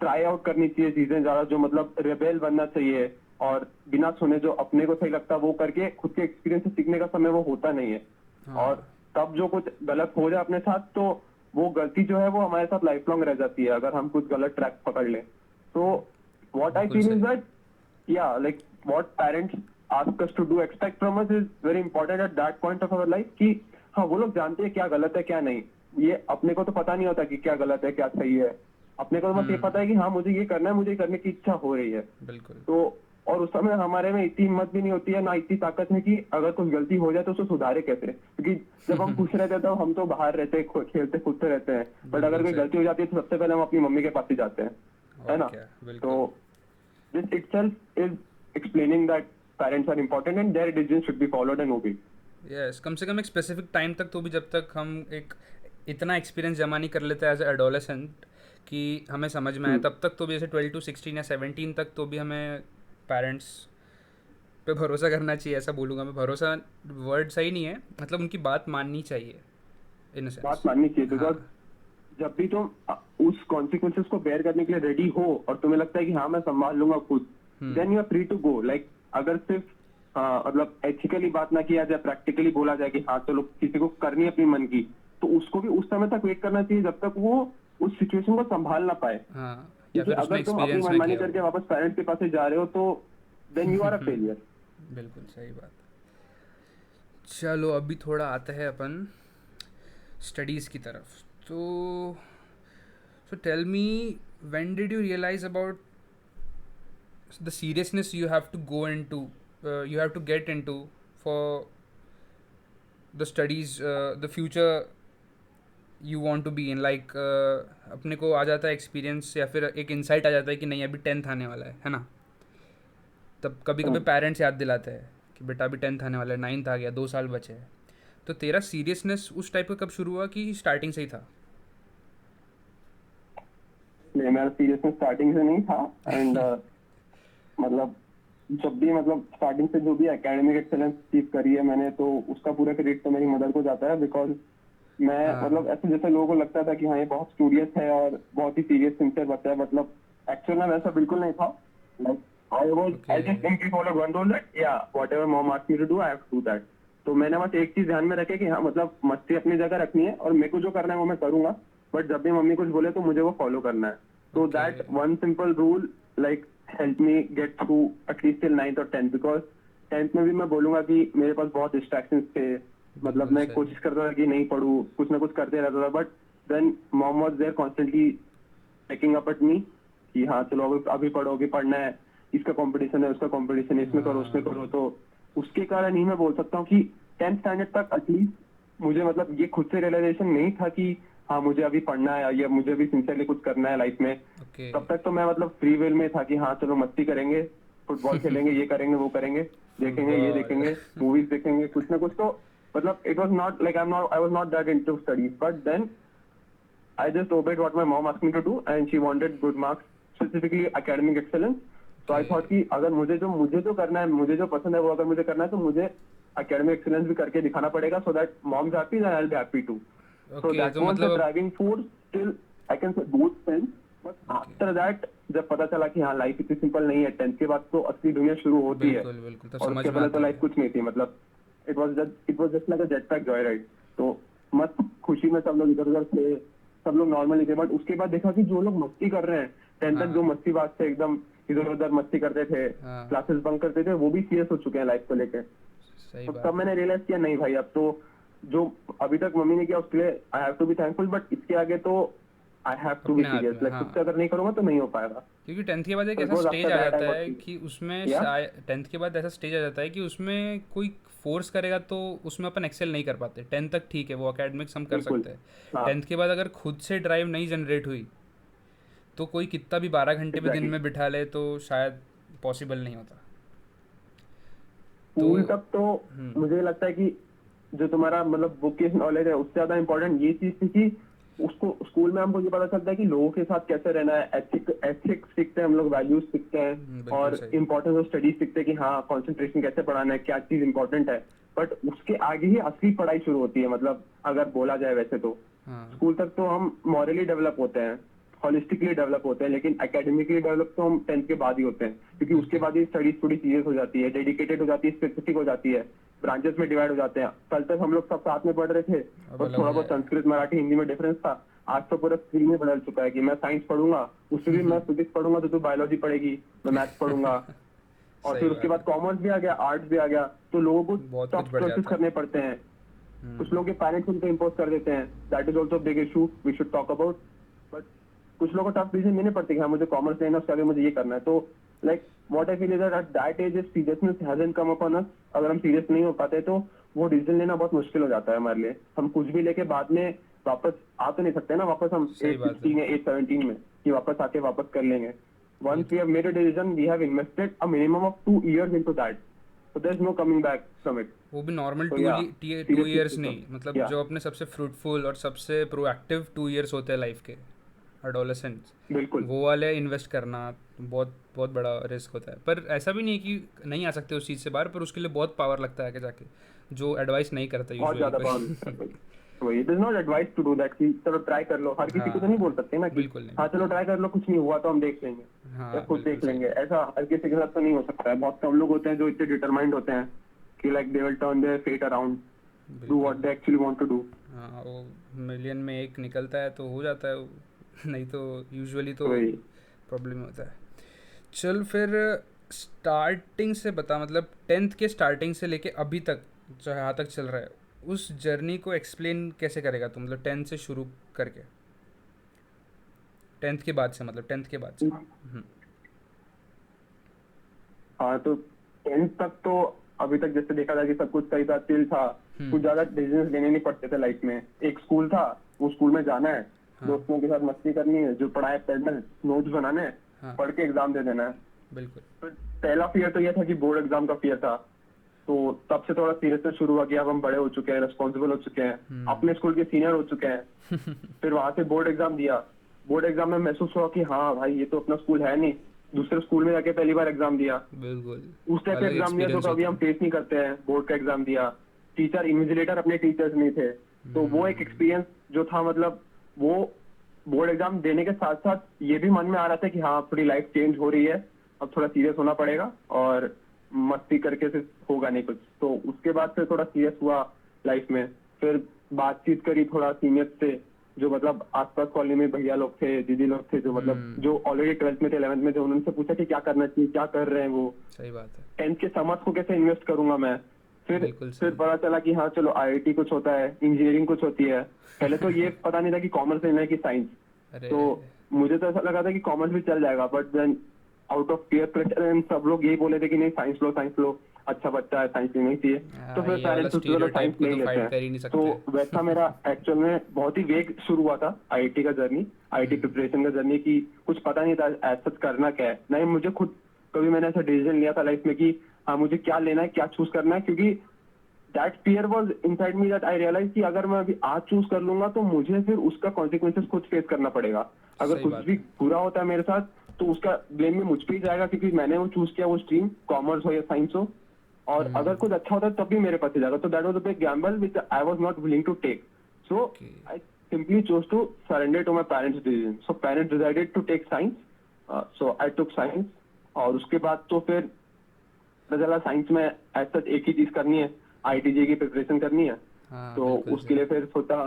ट्राई आउट करनी चाहिए चीजें ज्यादा, जो मतलब रेबेल बनना चाहिए और बिना सुने जो अपने को सही लगता वो करके खुद के एक्सपीरियंस से सीखने का समय वो होता नहीं है. हाँ और तब जो कुछ गलत हो जाए अपने साथ, तो वो गलती जो है वो हमारे साथ लाइफ लॉन्ग रह जाती है अगर हम कुछ गलत ट्रैक पकड़ लें. तो what I बिल्कुल feel is सही. that, yeah, like what parents ask us to do, expect from us is very important at that point of our life. कि हाँ वो लोग जानते हैं क्या गलत है क्या नहीं. ये अपने को तो पता नहीं होता कि क्या गलत है क्या सही है. अपने को तो बस ये पता है कि हाँ मुझे ये करना है, मुझे ये करने की इच्छा हो रही है. बिल्कुल. तो और उस समय हमारे में इतनी हिम्मत भी नहीं होती है, ना इतनी ताकत है कि अगर कुछ गलती हो जाए तो उसको सुधारे कैसे. क्योंकि जब हम खुश रहते हैं तो हम तो बाहर रहते हैं, खेलते कूदते रहते हैं, बट अगर कोई बिल्कुल गलती हो जाती है तो सबसे पहले हम अपनी मम्मी के पास ही जाते हैं, है और ना. क्या. तो बिल्कुल. this itself is explaining that parents are important and their decisions should be followed and obeyed. Yes, कम से कम एक स्पेसिफिक टाइम तक तो भी, जब तक हम एक इतना एक्सपीरियंस जमा नहीं कर लेते एज एडोलेसेंट कि हमें समझ में आए, तब तक तो भी, जैसे 12 to 16 या 17 तक तो भी हमें पेरेंट्स पे भरोसा करना चाहिए. ऐसा बोलूँगा मैं. भरोसा वर्ड सही नहीं है, मतलब उनकी बात माननी चाहिए इन अ बात सेंस. माननी चाहिए, हाँ. बिकॉज जब भी तुम उस कॉन्सिक्वेंसेस को बेयर करने के लिए रेडी हो और तुम्हें लगता है कि हाँ मैं संभाल लूंगा खुद, then you are free to go. Like अगर सिर्फ मतलब एथिकली बात ना किया जाए, प्रैक्टिकली बोला जाए कि हाँ चलो किसी को करनी है अपनी मन की, तो उसको भी उस समय तक वेट करना चाहिए जब तक वो उस सिचुएशन को संभाल ना पाए. हाँ, या क्योंकि फिर उसने अगर तुम अपनी एक्सपीरियंस ना मनमानी किया करके हो. वापस पेरेंट्स के पास से जा रहे हो तो then you are a failure. बिल्कुल सही बात. चलो अभी थोड़ा आते हैं अपन स्टडीज़ की तरफ. तो tell me, when did you realise about the seriousness you have to go into, you have to get into for the studies, the future you want to be in, like अपने को आ जाता है experience या फिर एक insight आ जाता है कि नहीं अभी 10th आने वाला है ना, तब कभी कभी पेरेंट्स याद दिलाते हैं कि बेटा अभी 10th आने वाला है, 9th आ गया, 2 साल बचे हैं. तो तेरा सीरियसनेस उस टाइप का कब शुरू हुआ कि स्टार्टिंग से ही था? इसलिए मेरा सीरियसनेस स्टार्टिंग से नहीं था एंड मतलब जब भी मतलब स्टार्टिंग से जो भी एकेडमिक एक्सेलेंस अचीव करी है मैंने, तो उसका पूरा क्रेडिट तो मेरी मदर को जाता है, बिकॉज मैं हाँ मतलब ऐसे जैसे लोगों को लगता था कि हाँ ये बहुत स्टूडियस है और बहुत ही सीरियस सिंसियर बच्चा है, मतलब एक्चुअल में वैसा बिल्कुल नहीं था. Like I just okay simply followed one rule that yeah whatever mom asked me to do I have to do that. तो मैंने बस एक चीज ध्यान में रखे कि हाँ मतलब मस्ती अपनी जगह रखनी है और मेरे को जो करना है वो मैं करूंगा, बट जब भी मम्मी कुछ बोले तो मुझे वो फॉलो करना है. So Okay. that one simple rule like helped me get through at least till 9th or 10th, because 10th में भी मैं बोलूंगा कि मेरे पास बहुत distractions थे, मतलब मैं सही. कोशिश करता था कि नहीं पढूं, कुछ ना कुछ करते रहता था, but then mom was there constantly checking up at me कि हाँ चलो अभी पढ़ो, अभी पढ़ना है, इसका कंपटीशन है, उसका कंपटीशन है, इसमें करो उसमें करो. तो उसके कारण ही मैं बोल सकता हूँ कि 10th स्टैंडर्ड तक एटलीस्ट मुझे मतलब ये खुद से रियलाइजेशन नहीं था कि हाँ मुझे अभी पढ़ना है या मुझे अभी सिंसियरली कुछ करना है लाइफ में. Okay. तब तक तो मैं मतलब फ्री विल में था कि हाँ चलो मस्ती करेंगे, फुटबॉल खेलेंगे, ये करेंगे वो करेंगे, देखेंगे ये Football. देखेंगे, मूवीज देखेंगे, कुछ ना कुछ. तो मतलब it was not like I was not that into studies, but then I just obeyed what my mom asked me to do and she wanted good marks, specifically academic excellence. So I Okay. thought कि अगर मुझे जो करना है, मुझे जो पसंद है वो अगर मुझे करना है तो मुझे academic excellence भी करके दिखाना पड़ेगा, so that mom's happy and I'll be happy too. So Okay, that तो was the मतलब driving force till I can say both sense. But after that जब पता चला कि हाँ लाइफ इतनी सिंपल नहीं है, 10th के बाद तो असली दुनिया शुरू होती है. बिल्कुल बिल्कुल तो और समझ उसके में पहले तो आता लाइफ है. कुछ नहीं थी, मतलब it was just like a jet pack Joy ride. तो मस्त खुशी में सब लोग इधर उधर थे, सब लोग नॉर्मली थे, बट उसके बाद देखा कि जो लोग मस्ती कर रहे हैं 10th तक, जो मस्ती बात थे एकदम इधर उधर मस्ती करते थे, हाँ. क्लासेस बंक करते थे, वो भी सीरियस हो चुके हैं लाइफ को लेके. सही तो बात तब मैंने रियलाइज किया नहीं भाई, अब तो जो अभी तक मम्मी ने किया उसके लिए I have to be thankful, but इसके आगे तो आई हैव टू बी अपने हाथ सीरियस. में. लाइक हाँ खुद से अगर नहीं करूंगा तो नहीं हो पाएगा. क्योंकि 10th के बाद एक So it ऐसा was स्टेज after आ that I जाता got है serious. कि उसमें Yeah? 10th के बाद ऐसा स्टेज आ जाता है कि उसमें कोई फोर्स करेगा तो उसमें अपन एक्सेल नहीं कर पाते. 10th तक ठीक है, वो एकेडमिक्स हम कर बिल्कुल. सकते हैं. हाँ 10th के बाद अगर खुद से ड्राइव नहीं जनरेट हुई तो कोई कितना भी 12 घंटे भी दिन एग्जैक्टली. में बिठा ले तो शायद पॉसिबल नहीं होता. तो स्कूल तक तो हम्म, मुझे लगता है कि जो तुम्हारा मतलब बुक की नॉलेज है उससे ज्यादा इम्पोर्टेंट ये चीज थी कि उसको स्कूल में हमको ये पता चलता है कि लोगों के साथ कैसे रहना है, एथिक्स सीखते हैं हम लोग, वैल्यूज सीखते हैं, बिल्कुल और सही. इम्पोर्टेंस ऑफ स्टडीज सीखते हैं कि हाँ कंसंट्रेशन कैसे पढ़ाना है, क्या चीज इंपॉर्टेंट है. बट उसके आगे ही असली पढ़ाई शुरू होती है, मतलब अगर बोला जाए वैसे तो हाँ स्कूल तक तो हम मॉरली डेवलप होते हैं, होलिस्टिकली डेवलप होते हैं, लेकिन एकेडमिकली डेवलप तो हम 10th के बाद ही होते हैं, क्योंकि उसके बाद ही स्टडीज थोड़ी सीरियस हो जाती है, डेडिकेटेड हो जाती है, स्पेसिफिक हो जाती है, ब्रांचेस में डिवाइड हो जाते हैं. कल तक हम लोग सब साथ में पढ़ रहे थे अब और अलग थोड़ा हो बहुत जाए. संस्कृत मराठी हिंदी में डिफरेंस था. आज तो पूरा स्ट्रीम में बदल चुका है कि मैं साइंस पढ़ूंगा, उसमें भी मैं फिजिक्स पढ़ूंगा तो तू बायोलॉजी पढ़ेगी, मैं मैथ्स पढ़ूंगा. और सही फिर उसके बात बाद है. कॉमर्स भी आ गया, आर्ट्स भी आ गया, तो लोगों को बहुत कुछ टफ बढ़ चॉइसेस जाता है. करने पड़ते हैं. कुछ लोगों के पेरेंट्स उनको इम्पोज कर देते हैं, that is also big issue we should talk about. But कुछ लोगों को टफ डिसीजन लेने पड़ते हैं कि हाँ मुझे कॉमर्स लेना है, उसके आगे मुझे ये करना है. तो like what I feel is at that age seriousness hasn't come upon us. अगर हम सीरियस नहीं हो पाते तो वो डिसीजन लेना बहुत मुश्किल हो जाता है हमारे लिए. हम कुछ भी लेके बाद में वापस आ तो नहीं सकते ना, वापस हम सही एज बात है. 16 या एज 17 में कि वापस आके वापस कर लेंगे. ये Once we have made a decision, we have invested a minimum of 2 years into that. So there's no coming back from it. वो भी normal So to yeah, 2 years seriously, नहीं, मतलब yeah, जो अपने सबसे फ्रूटफुल और सबसे प्रोएक्टिव 2 ईयर्स होते हैं लाइफ के, एडोलेसेंस, बिल्कुल. वो वाले इन्वेस्ट करना बहुत बहुत बड़ा रिस्क होता है. पर ऐसा भी नहीं है कि नहीं आ सकते उस चीज़ से बाहर, पर उसके लिए बहुत पावर लगता है आगे जाके, जो एडवाइस नहीं करता बहुत यूजुअली ज्यादा पावर कोई. लगता है. वही it is not advice to do that कि चलो ट्राई कर लो. हर किसी को तो नहीं बोल हाँ सकते ना कि बिल्कुल नहीं, हाँ चलो बिल्कुल ट्राई कर लो, कुछ नहीं हुआ तो हम देख लेंगे नहीं. या हाँ खुद बिल्कुल देख सही. लेंगे. ऐसा हर किसी के साथ तो नहीं हो सकता है. बहुत कम लोग होते हैं जो इतने डिटरमाइंड होते हैं कि like they will turn their fate around, do what बिल्कुल. They actually want to do. हाँ वो मिलियन में एक निकलता है तो हो जाता है नहीं तो यूजुअली तो वही. प्रॉब्लम होता है. चल फिर स्टार्टिंग से बता, मतलब 10th के स्टार्टिंग से लेके अभी तक जो यहाँ तक चल रहा है उस जर्नी को एक्सप्लेन कैसे करेगा तू, मतलब 10th से शुरू करके 10th के बाद से, मतलब 10th के बाद से. हाँ तो 10th तक तो अभी तक जैसे देखा जाए कि सब कुछ सही था, चिल था, कुछ ज्यादा डिसीजन लेने नहीं पड़ते थे लाइफ में. एक स्कूल था, वो स्कूल में जाना है, दोस्तों के साथ मस्ती करनी है, जो पढ़ाई पढ़ना है, नोट्स बनाने हैं, पढ़ के एग्जाम दे देना है. बिल्कुल. तो पहला फियर तो ये था कि बोर्ड एग्जाम का फियर था. तो तब से थोड़ा सीरियसनेस शुरू हुआ कि अब हम बड़े हो चुके हैं, रिस्पॉन्सिबल हो चुके हैं, अपने स्कूल के सीनियर हो चुके हैं. फिर वहां से बोर्ड एग्जाम दिया, बोर्ड एग्जाम में महसूस हुआ कि हाँ भाई ये तो अपना स्कूल है नहीं, दूसरे स्कूल में जाके पहली बार एग्जाम दिया, बिल्कुल उस टाइप का अलग एग्जाम दिया जो एक्सपीरियंस कभी होता हम है। फेस नहीं करते हैं, बोर्ड का एग्जाम दिया, टीचर इन्विजिलेटर अपने टीचर्स नहीं थे, तो वो एक एक्सपीरियंस जो था, मतलब वो बोर्ड एग्जाम देने के साथ साथ ये भी मन में आ रहा था कि हाँ थोड़ी लाइफ चेंज हो रही है, अब थोड़ा सीरियस होना पड़ेगा और मस्ती करके सिर्फ होगा नहीं कुछ। तो उसके बाद फिर थोड़ा सीरियस हुआ लाइफ में, फिर बातचीत करी थोड़ा सीनियर से, जो मतलब आसपास कॉलोनी में भैया लोग थे, दीदी लोग थे, जो मतलब जो ऑलरेडी 12th में थे, 11th में थे, उनसे पूछा कि क्या करना चाहिए, क्या कर रहे हैं वो, सही बात है। 10th के समर्स को कैसे इन्वेस्ट करूंगा मैं। फिर बिल्कुल फिर सही। पता चला कि हाँ चलो आईआईटी कुछ होता है, इंजीनियरिंग कुछ होती है। पहले तो ये पता नहीं था कि कॉमर्स लेना है कि साइंस, अरे तो मुझे तो ऐसा लगा था कि कॉमर्स भी चल जाएगा, but then out of peer pressure and सब लोग यही बोले थे कि नहीं साइंस लो, साइंस लो, अच्छा बच्चा है, साइंस लेना ही चाहिए। तो फिर ये वाला पेरेंट्स सोचते चलो साइंस स्टीरियोटाइप को ले तो ही लेते फाइट हैं। कर ही नहीं तो सकते। वैसा मेरा एक्चुअल में बहुत ही वेग शुरू हुआ था आईआईटी का जर्नी, आईआईटी प्रिपरेशन का जर्नी, की कुछ पता नहीं था ऐसा करना क्या है, नहीं मुझे खुद कभी मैंने ऐसा डिसीजन लिया था लाइफ में कि हाँ मुझे क्या लेना है, क्या चूज करना है, क्योंकि that fear was inside me, that I realise कि अगर मैं अभी आज चूज कर लूंगा तो मुझे फिर उसका कॉन्सिक्वेंसेस खुद फेस करना पड़ेगा। अगर सही कुछ बात भी है। बुरा होता है मेरे साथ तो उसका ब्लेम भी मुझ पे ही जाएगा, क्योंकि मैंने वो चूज किया, वो स्ट्रीम कॉमर्स हो या साइंस हो, और अगर कुछ अच्छा होता है तब भी मेरे पास ही जाएगा। तो that was a big gamble which I was not willing to take, so okay. I simply chose to surrender to my parents' decision. So parents decided to take science. So I took science. और उसके बाद तो फिर पता चला science में ऐसा एक ही चीज करनी है, आईआईटी की प्रिपरेशन करनी है। हाँ तो बिल्कुल उसके सही। लिए फिर सोचा,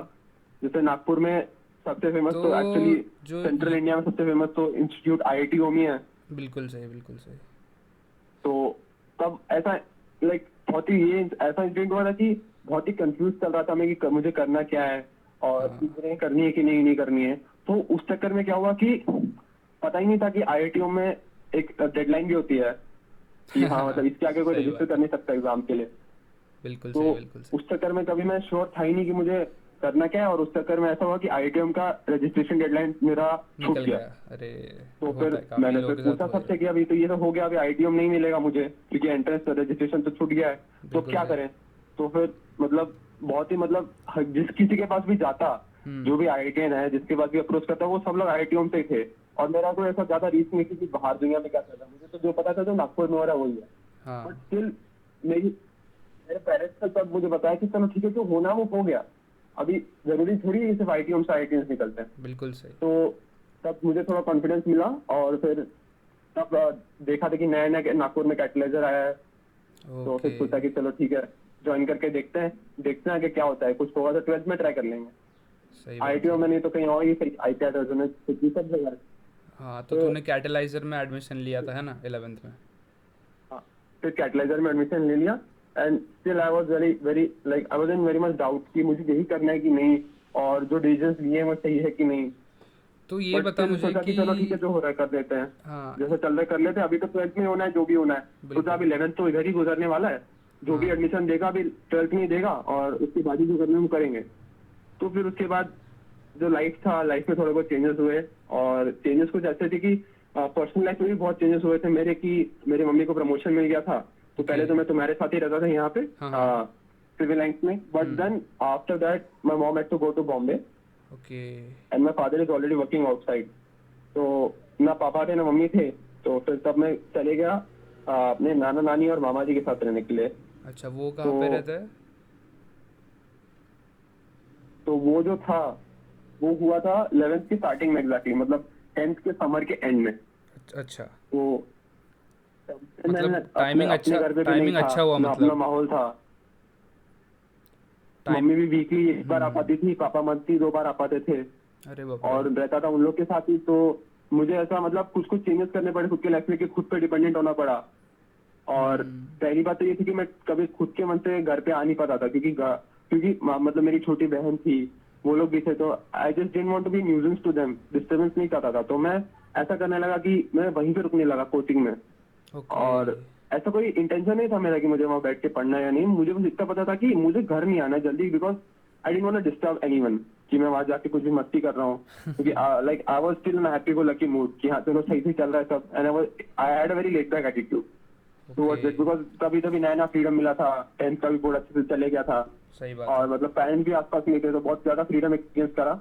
जैसे नागपुर में सबसे फेमस तो तो एक्चुअली जो सेंट्रल इंडिया में सबसे फेमस तो इंस्टीट्यूट आईआईटी ओमी है। बिल्कुल सही, बिल्कुल सही। तो तब ऐसा लाइक बहुत ही ये ऐसा इंसिडेंट हुआ था कि बहुत ही कंफ्यूज चल रहा था मैं कि मुझे करना क्या है और हाँ इंजीनियरिंग करनी है कि नहीं करनी है। तो उस चक्कर में क्या हुआ कि पता ही नहीं था कि आईआईटी में एक डेडलाइन भी होती है कि हाँ मतलब इसके आगे कोई सही रजिस्टर बात कर है। नहीं सकता एग्जाम के लिए। बिल्कुल तो सही, बिल्कुल सही। उस चक्कर में कभी मैं श्योर था ही नहीं कि मुझे करना क्या है, और उस चक्कर में ऐसा हुआ कि आईआईटीएम का रजिस्ट्रेशन डेडलाइन मेरा छूट निकल गया। गया। अरे तो होता फिर है, काफी मैंने लोगों फिर के साथ पूछा हुआ सबसे है। कि अभी तो ये तो हो गया, अभी आईआईटीएम नहीं मिलेगा मुझे क्योंकि एंट्रेंस रजिस्ट्रेशन तो छूट गया है, तो बिल्कुल क्या सही। करें। तो फिर मतलब बहुत ही मतलब जिस किसी के पास भी जाता, जो भी आईआईटीएन है जिसके पास भी अप्रोच करता, वो सब लोग आईआईटीएम से ही थे। और मेरा कोई ऐसा ज्यादा रीच नहीं थी कि बाहर दुनिया में क्या चल रहा है, मुझे तो जो पता था जो नागपुर में हो रहा है वही है। बट हाँ स्टिल मेरी मेरे पेरेंट्स ने तब मुझे बताया कि चलो ठीक है जो होना वो हो गया, अभी जरूरी थोड़ी है सिर्फ आईआईटीएम से आईआईटीएन निकलते हैं। बिल्कुल सही। तो तब मुझे थोड़ा कॉन्फिडेंस मिला, और फिर तब देखा था कि नया नया नागपुर में कैटलाइजर आया है, तो फिर ओके। सोचा कि चलो ठीक है ज्वाइन करके देखते हैं कि क्या होता है, कुछ होगा तो 12th में ट्राई कर लेंगे। सही बात आईआईटीओ है। में नहीं तो कहीं और ही फिर आईपैड सब जगह है। हाँ तो तो तूने कैटलाइजर में एडमिशन लिया था है ना 11th में? हाँ, फिर कैटलाइजर में एडमिशन ले लिया, and still I was very very like I was in very much doubt कि मुझे यही करना है कि नहीं, और जो डिसीजंस लिए हैं वो सही है कि नहीं। तो ये बट बता स्टिल मुझे सोचा कि कि चलो ठीक है जो हो रहा है कर देते हैं, हाँ जैसे चल रहा है कर लेते हैं, अभी तो 12th में होना है जो भी होना है। सोचा बिल्कुल। अभी 11th तो इधर ही गुजरने वाला है, जो भी हाँ एडमिशन देगा अभी 12th में ही देगा, और उसके बाद ही जो करना है वो करेंगे। तो फिर उसके बाद जो लाइफ था, लाइफ में थोड़े बहुत चेंजेस हुए, और चेंजेस कुछ ऐसे थे कि पर्सनल लाइफ में भी बहुत चेंजेस हुए थे मेरे, कि मेरे मम्मी को प्रमोशन मिल गया था। तो ओके। पहले तो मैं तुम्हारे साथ ही रहता था यहाँ पे हाँ हाँ। सिविल लाइन्स में, but then after that my mom had to go to Bombay okay. And my father is already working outside. तो ना पापा थे ना मम्मी थे, तो फिर तब मैं चले गया अपने नाना नानी और मामा जी के साथ रहने के लिए। अच्छा वो कहाँ पे तो रहता है? तो वो जो था वो हुआ था 11th की स्टार्टिंग में एग्जैक्टली, मतलब 10th के समर के एंड में। अच्छा तो मैंने मतलब अपने अपने घर पे भी नहीं टाइमिंग था अच्छा हुआ ना, अपना मतलब माहौल था। टाइम। मम्मी भी वीकली एक बार आ पाती थी, पापा मंथली 2 बार आ पाते थे, अरे बाप रे। और रहता था उन लोग के साथ ही। तो मुझे ऐसा मतलब कुछ कुछ चेंजेस करने पड़े खुद के लाइफ में, कि खुद पे डिपेंडेंट होना पड़ा। और पहली बात तो ये थी कि मैं कभी खुद के मन से घर पे आ नहीं पाता था, क्योंकि मतलब मेरी छोटी बहन थी, वो लोग भी थे, तो I just didn't want to be nuisance to them, disturbance नहीं चाहता था। तो मैं ऐसा करने लगा कि मैं वहीं पे रुकने लगा कोचिंग में। ओके। और ऐसा कोई इंटेंशन नहीं था मेरा कि मुझे वहां बैठ के पढ़ना है या नहीं, मुझे बस इतना पता था कि मुझे घर नहीं आना है जल्दी, because I didn't want to disturb anyone, कि मैं वहां जाके कुछ भी मस्ती कर रहा हूँ। क्योंकि like I was still in happy go lucky mood कि हाँ चलो सही से चल रहा है सब, and I had a very laid back attitude towards it, because तभी तभी नया नया फ्रीडम मिला था, 10th का भी बोर्ड अच्छे से चले गया था, सही बात और है। मतलब पेरेंट्स भी आसपास नहीं थे, तो बहुत ज्यादा फ्रीडम एक्सपीरियंस करा।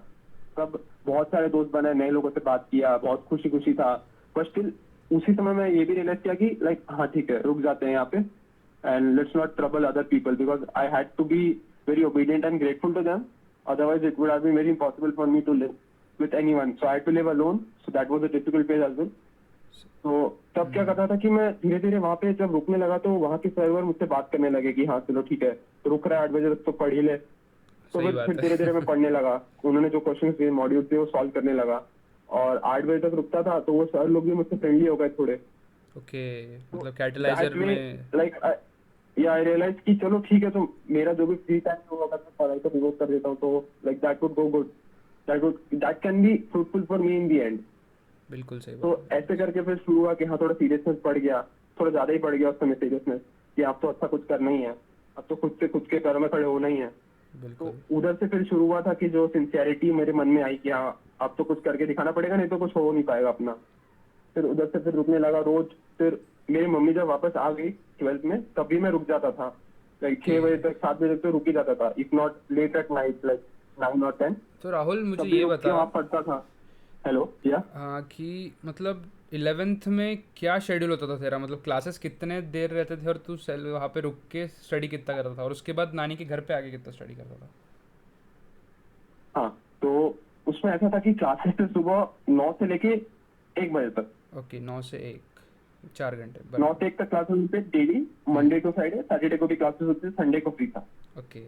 सब बहुत सारे दोस्त बने, नए लोगों से बात किया, बहुत खुशी खुशी था। पर स्टिल उसी समय मैं ये भी रियलाइज किया कि लाइक हाँ ठीक है, रुक जाते हैं यहाँ पे, and let's not trouble other people, because I had to be very obedient and grateful to them, otherwise it would have been very impossible for me to live with anyone, so I had to live alone, so that was a difficult phase as well. तो तब क्या करता था कि मैं धीरे धीरे वहाँ पे जब रुकने लगा तो वहाँ के सर्वर मुझसे बात करने लगे कि हाँ चलो ठीक है, रुक रहा है 8 बजे तक तो पढ़ ही ले। तो सही बात फिर है। धीरे धीरे मैं पढ़ने लगा, उन्होंने जो क्वेश्चन दिए मॉड्यूल थे वो सॉल्व करने लगा, और 8 बजे तक रुकता था तो वो सर लोग भी मुझसे फ्रेंडली हो गए थोड़े। ओके, मतलब दैट कैटलाइजर वे में। लाइक या आई रियलाइज कि चलो ठीक है, तो मेरा जो भी फ्री टाइम होगा मैं पढ़ाई को डिवोट कर देता हूँ, तो like that would go good, that can be fruitful for me in the and. बिल्कुल सही तो बात है। ऐसे करके फिर शुरू हुआ कि हाँ थोड़ा सीरियसनेस बढ़ गया, थोड़ा ज्यादा ही बढ़ गया उस समय सीरियसनेस, कि अब तो अच्छा कुछ करना ही है, अब तो खुद से खुद के पैरों में खड़े होना ही है। तो बिल्कुल। उधर से फिर शुरू हुआ था कि जो सिंसियरिटी मेरे मन में आई कि हाँ अब तो कुछ करके दिखाना पड़ेगा, नहीं तो कुछ हो नहीं पाएगा अपना। फिर उधर से फिर रुकने लगा रोज। फिर मेरी मम्मी जब वापस आ गई 12th में, तभी मैं रुक जाता था, लाइक 6 बजे तक 7 बजे तक तो रुक ही जाता था, if not late at night like 9 और 10, तो राहुल मुझे तभी ये रुक के बता, वहाँ पढ़ता था। हेलो या हाँ, कि मतलब 11th में क्या शेड्यूल होता था तेरा, मतलब क्लासेस कितने देर रहते थे और तू सेल वहाँ पे रुक के स्टडी कितना करता था, और उसके बाद नानी के घर पे आके कितना स्टडी करता था? हाँ, तो उसमें ऐसा था कि क्लासेस थे सुबह 9 से लेके 1 बजे तक। ओके, 9 से 1, 4 घंटे 9 बराबर। से 1 तक क्लासेस होते daily, Monday to Friday, Saturday को भी क्लासेस होते थे, संडे को फ्री था। ओके।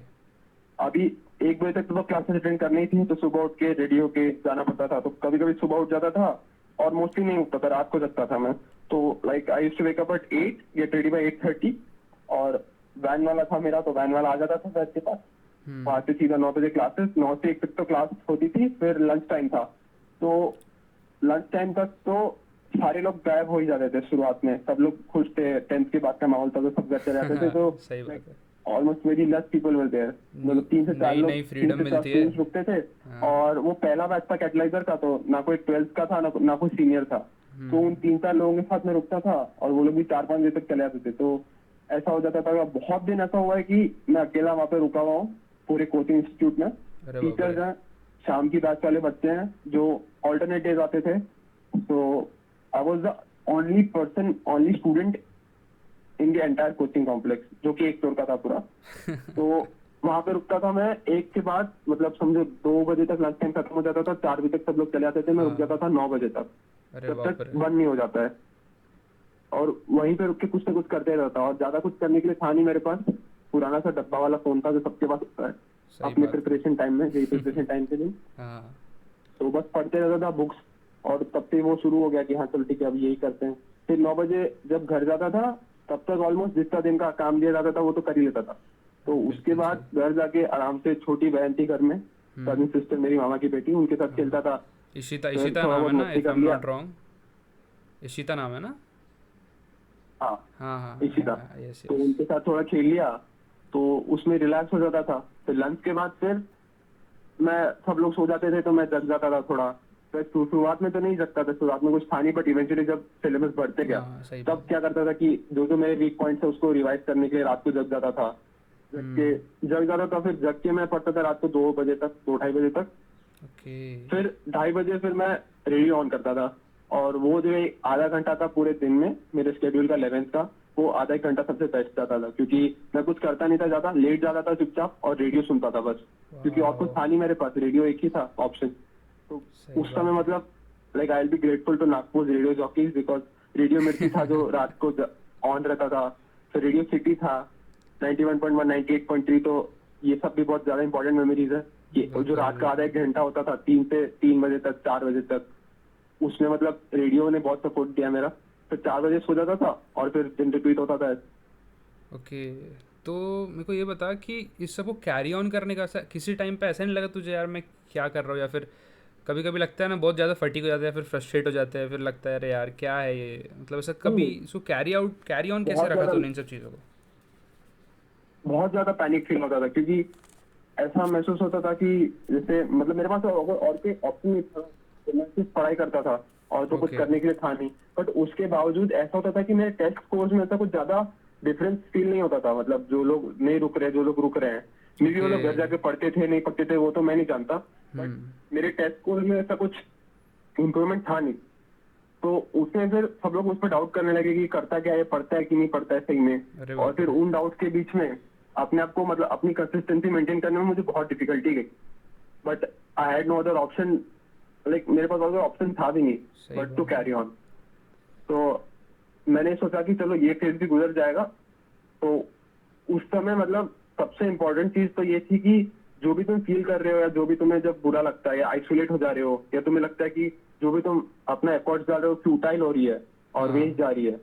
अभी 1 बजे तक तो क्लासेस अटेंड करनी ही थी, तो सुबह उठ के रेडी होके जाना पड़ता था। तो कभी कभी सुबह उठ जाता था, और मोस्टली नहीं उठता था, रात को जगता था मैं। तो like I used to wake up at 8, get ready by 8:30, और वैन वाला था मेरा, तो वैन वाला आ जाता था घर के पास। वहां से सीधा 9 बजे क्लासेस, 9 से 1 तक तो क्लास होती थी, फिर लंच टाइम था। तो लंच टाइम तक तो सारे लोग गायब हो ही जाते थे शुरुआत में, सब लोग खुश थे, 10th के बाद का माहौल था तो सब घर चले जाते थे। तो सही बात है। Almost very less people were there, मतलब 3 से 4 नई लोग, नई 3 फ्रीडम से 4 मिलती है। स्टूडेंट्स रुकते थे। हाँ। और वो पहला बैच था कैटलाइजर का, तो ना कोई 12th का था, ना कोई सीनियर था। तो उन 3-4 लोगों के साथ में रुकता था, और वो लोग भी 4-5 बजे तक चले जाते थे। तो ऐसा हो जाता था, बहुत दिन ऐसा हुआ है कि मैं अकेला वहाँ पे रुका हुआ हूँ पूरे कोचिंग इंस्टीट्यूट में। अरे बाप टीचर्स रे। हैं, शाम की बैच वाले बच्चे हैं जो ऑल्टरनेट डेज आते थे। तो I was the only student in the entire coaching complex, जो कि 1 फ्लोर का था पूरा। तो वहां पे रुकता था मैं 1 के बाद, मतलब समझो 2 बजे तक लंच टाइम खत्म हो जाता था, 4 बजे तक सब लोग चले जाते थे, मैं रुक हाँ। जाता था 9 बजे तक, अरे जब बाप तक रे। 1 नहीं हो जाता है। और वहीं पे रुक के कुछ ना कुछ करते रहता था, और ज्यादा कुछ करने के लिए था नहीं मेरे पास। पुराना सा डब्बा वाला फोन था जो सबके पास होता है सही अपने बात। प्रिपरेशन टाइम में, यही प्रिपरेशन टाइम के लिए। हाँ। तो बस पढ़ते रहता था बुक्स, और तब से वो शुरू हो गया कि हाँ चल ठीक है अब यही करते हैं। फिर 9 बजे जब घर जाता था, तब तक ऑलमोस्ट जितना दिन का काम दिया जाता था वो तो कर ही लेता था। तो उसके बिल्कुल बाद घर जाके आराम से, छोटी बहन थी घर में, कजिन सिस्टर मेरी मामा की बेटी, उनके साथ खेलता था। इशिता, फिर इशिता थोड़ा नाम बहुत है ना, मस्ती इफ आई कर एम लिया। Not wrong? इशिता नाम है ना? हाँ, हाँ हाँ। इशिता। यस तो यस। उनके साथ थोड़ा खेल लिया, तो उसमें रिलैक्स हो जाता था। फिर लंच के बाद फिर मैं, सब लोग सो जाते थे तो मैं जग जाता था थोड़ा। तो शुरुआत में तो नहीं जगता था, शुरुआत में कुछ था नहीं, बट इवेंचुअली जब सिलेबस बढ़ते गया, हाँ सही तब बात। क्या करता था कि जो जो मेरे वीक पॉइंट्स है उसको रिवाइज करने के लिए रात को जग जाता था। जग जाता था, फिर जग के मैं पढ़ता था रात को 2 बजे तक, 2-2:30 बजे तक। ओके। फिर 2:30 बजे फिर मैं रेडियो ऑन करता था, और वो जो आधा घंटा था पूरे दिन में मेरे शेड्यूल का 11th का, वो आधा एक घंटा सबसे बेस्ट जाता था, क्योंकि मैं कुछ करता नहीं था ज्यादा, लेट जाता था चुपचाप और रेडियो सुनता था बस, क्योंकि और कुछ था नहीं मेरे पास, रेडियो एक ही था ऑप्शन। तो सही उस बात समय है। मतलब like I will be grateful to Nagpur radio jockeys, because radio Mirchi था जो रात को ऑन रहता था। फिर रेडियो सिटी था 91.1, 98.3, तो ये सब भी बहुत ज्यादा इंपॉर्टेंट मेमोरीज है। कि जो रात का आधा एक घंटा होता था 3 से 3 बजे तक, 4 बजे तक, उसमें मतलब रेडियो ने बहुत सपोर्ट दिया मेरा। फिर 4 बजे सो जाता था, और फिर दिन रिपीट होता था। ओके, तो मेरे को ये बता कि इस सब को कैरी ऑन करने का किसी टाइम पे ऐसा नहीं लगा तुझे, यार मैं क्या कर रहा हूँ, या फिर कभी कभी लगता है ना बहुत ज़्यादा फटीक हो जाता है, फिर फ्रस्ट्रेट हो जाता है, फिर लगता है अरे यार क्या है ये, मतलब ऐसा कभी इसको कैरी ऑन कैसे बहुत रखा ज्यादा तूने इन सब चीज़ों को? बहुत ज्यादा पैनिक फील होता था, क्योंकि ऐसा महसूस होता था कि जैसे मतलब मेरे पास और कोई ऑप्शन नहीं था, तो मैं सिर्फ पढ़ाई करता था, और तो कुछ Okay. करने के लिए था नहीं। बट उसके बावजूद ऐसा होता था कि मेरे टेस्ट स्कोर्स में ऐसा कुछ ज्यादा डिफरेंस फील नहीं होता था, मतलब जो लोग नहीं रुक रहे, जो लोग रुक रहे हैं, मे भी वो लोग घर जाके पढ़ते थे नहीं पढ़ते थे वो तो मैं नहीं जानता, बट मेरे टेस्ट स्कोर में ऐसा कुछ इम्प्रूवमेंट था नहीं। तो उसमें फिर सब लोग उस पर डाउट करने लगे कि करता क्या है, पढ़ता है कि नहीं पढ़ता है सही में। और फिर उन डाउट के बीच में अपने आप को मतलब अपनी कंसिस्टेंसी मेंटेन करने में मुझे बहुत डिफिकल्टी गई, but I had no other option, like मेरे पास अदर ऑप्शन था भी नहीं बट टू कैरी ऑन। तो मैंने सोचा कि चलो ये फेज भी गुजर जाएगा। तो उस समय मतलब सबसे इम्पोर्टेंट चीज तो ये थी कि जो भी तुम फील कर रहे हो या जो भी तुम्हें जब बुरा लगता है या आइसोलेट हो जा रहे हो या तुम्हें लगता है कि जो भी तुम अपना एफर्ट्स डाल रहे हो फ्यूटाइल हो रही है और वेस्ट जा रही है,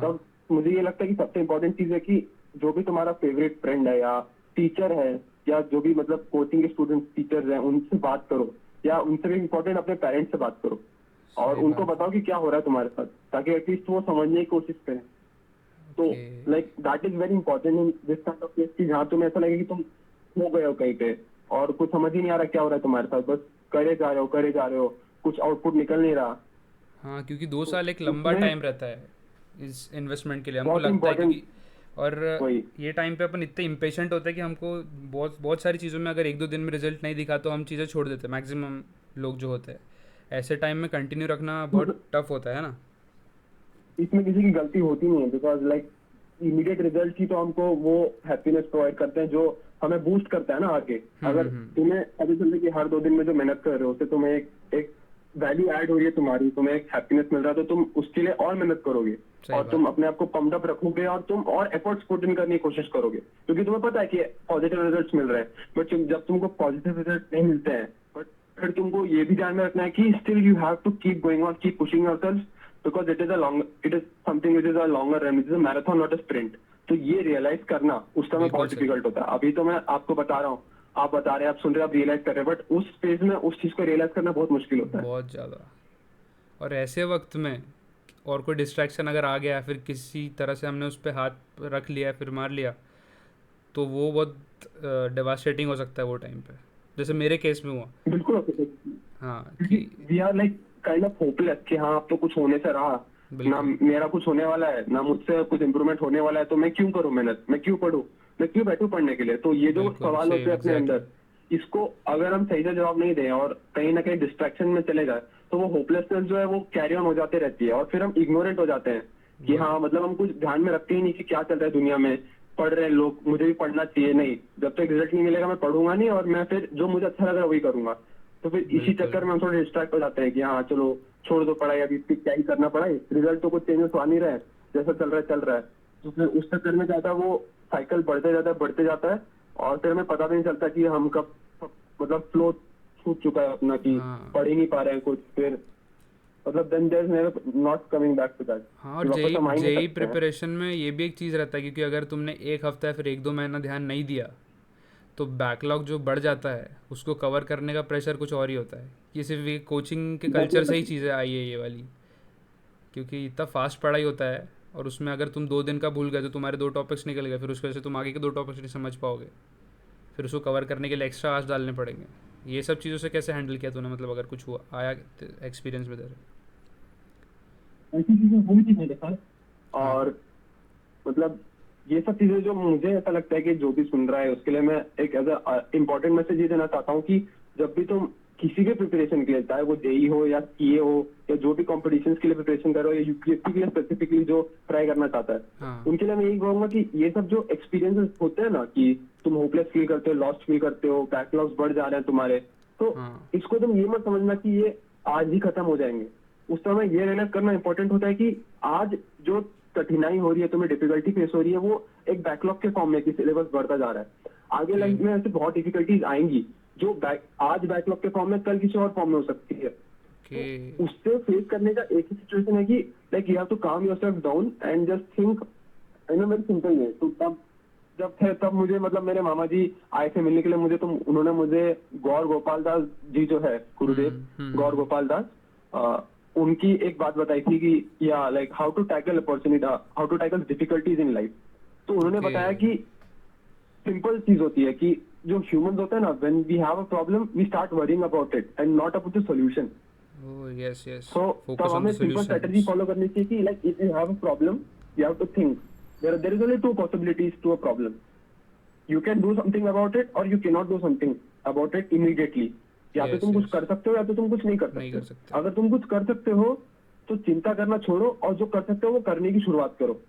तब मुझे ये लगता है कि सबसे इम्पोर्टेंट चीज है कि जो भी तुम्हारा फेवरेट फ्रेंड है या टीचर है या जो भी मतलब कोचिंग के स्टूडेंट्स टीचर्स हैं उनसे बात करो, या उनसे भी इम्पोर्टेंट अपने पेरेंट्स से बात करो और उनको बताओ कि क्या हो रहा है तुम्हारे साथ, ताकि एटलीस्ट वो समझने की कोशिश करें। तो like that is very important in this kind of case, कि जहाँ तुम्हें ऐसा लगे कि तुम खो गए हो कहीं पे और कुछ समझ ही नहीं आ रहा क्या हो रहा है तुम्हारे साथ, बस करे जा रहे हो, कुछ आउटपुट निकल नहीं रहा। हाँ, क्योंकि 2 साल एक लंबा टाइम रहता है इस इन्वेस्टमेंट के लिए, हमको लगता है क्योंकि और ये टाइम पे अपन इतने इम्पेशेंट होते हैं कि हमको बहुत बहुत सारी चीज़ों में अगर 1-2 दिन में रिजल्ट नहीं दिखा तो हम चीज़ें छोड़ देते हैं, मैक्सिमम लोग जो होते हैं। ऐसे टाइम में कंटिन्यू रखना बहुत टफ होता है ना। इसमें किसी की गलती होती नहीं है, बिकॉज लाइक इमीडिएट रिजल्ट की तो हमको वो हैप्पीनेस प्रोवाइड करते हैं जो हमें बूस्ट करता है ना आगे। अगर तुम्हें अभी चलते कि हर 2 दिन में जो मेहनत कर रहे हो उससे तुम्हें एक वैल्यू ऐड हो रही है तुम्हारी, तुम्हें एक हैप्पीनेस मिल रहा है, तो तुम उसके लिए और मेहनत करोगे और तुम अपने आप को पम्प्ड अप रखोगे और तुम और एफर्ट्स पुट इन करने की कोशिश करोगे, क्योंकि तुम्हें पता है कि पॉजिटिव रिजल्ट्स मिल रहे हैं। बट जब तुमको पॉजिटिव रिजल्ट नहीं मिलते हैं, बट फिर तुमको ये भी ध्यान में रखना है कि still you have to keep going on, keep pushing yourself, because it is something which is a longer run, it is a marathon not a sprint. तो ये रियलाइज करना उस समय बहुत डिफिकल्ट होता है। अभी तो मैं आपको बता रहा हूँ, आप बता रहे हैं, आप सुन रहे हैं, आप रियलाइज कर रहे हैं, बट उस फेज में उस चीज को रियलाइज करना बहुत मुश्किल होता है, बहुत ज़्यादा। और ऐसे वक्त में और कोई डिस्ट्रैक्शन अगर आ गया, फिर किसी तरह से हमने उस पर हाथ रख लिया फिर मार लिया, तो वो बहुत डेवास्टेटिंग हो सकता है वो टाइम पे, जैसे मेरे केस में हुआ। बिल्कुल। हाँ कि we are like kind of hopeless कि हाँ अब तो कुछ होने से रहा ना, मेरा कुछ होने वाला है ना, मुझसे कुछ इम्प्रूवमेंट होने वाला है, तो मैं क्यों करूं मेहनत, मैं क्यों पढूं, मैं क्यों बैठूं पढ़ने के लिए। तो ये जो सवाल होते हैं अपने अंदर, इसको अगर हम सही से जवाब नहीं दें और कहीं ना कहीं डिस्ट्रैक्शन में चले जाए, तो वो होपलेसनेस जो है वो कैरी ऑन हो जाते रहती है और फिर हम इग्नोरेंट हो जाते हैं कि हाँ मतलब हम कुछ ध्यान में रखते ही नहीं कि क्या चल रहा है दुनिया में, पढ़ रहे हैं लोग, मुझे भी पढ़ना चाहिए, नहीं जब तक रिजल्ट नहीं मिलेगा मैं पढ़ूंगा नहीं और मैं फिर जो मुझे अच्छा लग रहा है वही करूंगा। तो फिर इसी चक्कर में हम थोड़े डिस्ट्रैक्ट हो जाते हैं कि हाँ चलो छोड़ दो पढ़ाई, अभी क्या ही करना पढ़ाई, रिजल्ट तो कुछ चेंजेस आ नहीं रहा है, जैसा चल रहा है। तो फिर उस चक्कर में जाता है वो साइकिल बढ़ते जाता है और फिर हमें पता भी नहीं चलता कि हम कब मतलब फ्लो छूट चुका है अपना, कि पढ़ ही नहीं पा रहे हैं कुछ, फिर मतलब then there's never not coming back to that। हाँ, और जेई प्रिपरेशन में ये भी एक चीज़ रहता है, क्योंकि अगर तुमने 1 हफ्ता या फिर 1-2 महीना ध्यान नहीं दिया तो बैकलॉग जो बढ़ जाता है उसको कवर करने का प्रेशर कुछ और ही होता है। ये सिर्फ ये कोचिंग के कल्चर से ही चीज़ें आई है ये वाली, क्योंकि इतना फास्ट पढ़ाई होता है और उसमें अगर तुम 2 दिन का भूल गए तो तुम्हारे 2 टॉपिक्स निकल गए, फिर उसकी वजह से तुम आगे के 2 टॉपिक्स नहीं समझ पाओगे, फिर उसको कवर करने के लिए एक्स्ट्रा आवर्स डालने पड़ेंगे। ये सब चीज़ों से कैसे हैंडल किया तूने, मतलब अगर कुछ हुआ आया एक्सपीरियंस में तेरे? ऐसी चीजें हुई थी मेरे साथ, और मतलब ये सब चीजें जो मुझे ऐसा लगता है कि जो भी सुन रहा है उसके लिए मैं एक एज इम्पोर्टेंट मैसेज ये देना चाहता हूँ कि जब भी तुम किसी भी प्रिपरेशन के लिए, चाहे वो जेई हो या सीए हो या जो भी कॉम्पिटिशन के लिए प्रिपरेशन कर रहे हो या यूपीएससी के लिए स्पेसिफिकली जो ट्राई करना चाहता है, उनके लिए मैं यही कहूंगा कि ये सब जो एक्सपीरियंसेस होते हैं ना, कि तुम होपलेस फील करते हो, लॉस्ट फील करते हो, बैकलॉग्स बढ़ जा रहे हैं तुम्हारे, तो इसको तुम ये मत समझना कि ये आज ही खत्म हो जाएंगे। उस समय ये रियलाइज करना इंपॉर्टेंट होता है कि आज जो कठिनाई हो रही है, तुम्हें डिफिकल्टी फेस हो रही है, वो एक बैकलॉग के फॉर्म में कि सिलेबस बढ़ता जा रहा है। आगे लाइफ में ऐसे बहुत डिफिकल्टीज आएंगी जो आज बैकलॉग के फॉर्म में कल किसी और फॉर्म में हो सकती है। तो उससे फेस करने का एक ही सिचुएशन है कि लाइक यू हैव टू काम yourself down and just think in a very simple way. तो तब मुझे मतलब मेरे मामा जी आए थे मिलने के लिए मुझे, तो उन्होंने मुझे गौर गोपाल दास जी जो है गुरुदेव गौर गोपाल दास, उनकी एक बात बताई थी कि या like how to tackle opportunity, how to tackle difficulties in life. तो उन्होंने बताया कि सिंपल चीज होती है कि जो ह्यूमंस होते हैं ना, when we have a problem we start worrying about it and not about the solution. Yes yes. So तब हमें सिंपल स्ट्रेटजी फॉलो करनी चाहिए कि like if you have a problem you have to think there is only 2 possibilities to a problem. You can do something about it और you can not do something about it immediately. या तो Yes, तुम कुछ yes. कर सकते हो या तो तुम कुछ नहीं कर नहीं सकते कर हो। सकते. अगर तुम कुछ कर सकते हो तो चिंता करना छोड़ो और जो कर सकते हो वो करने की शुरुआत करो।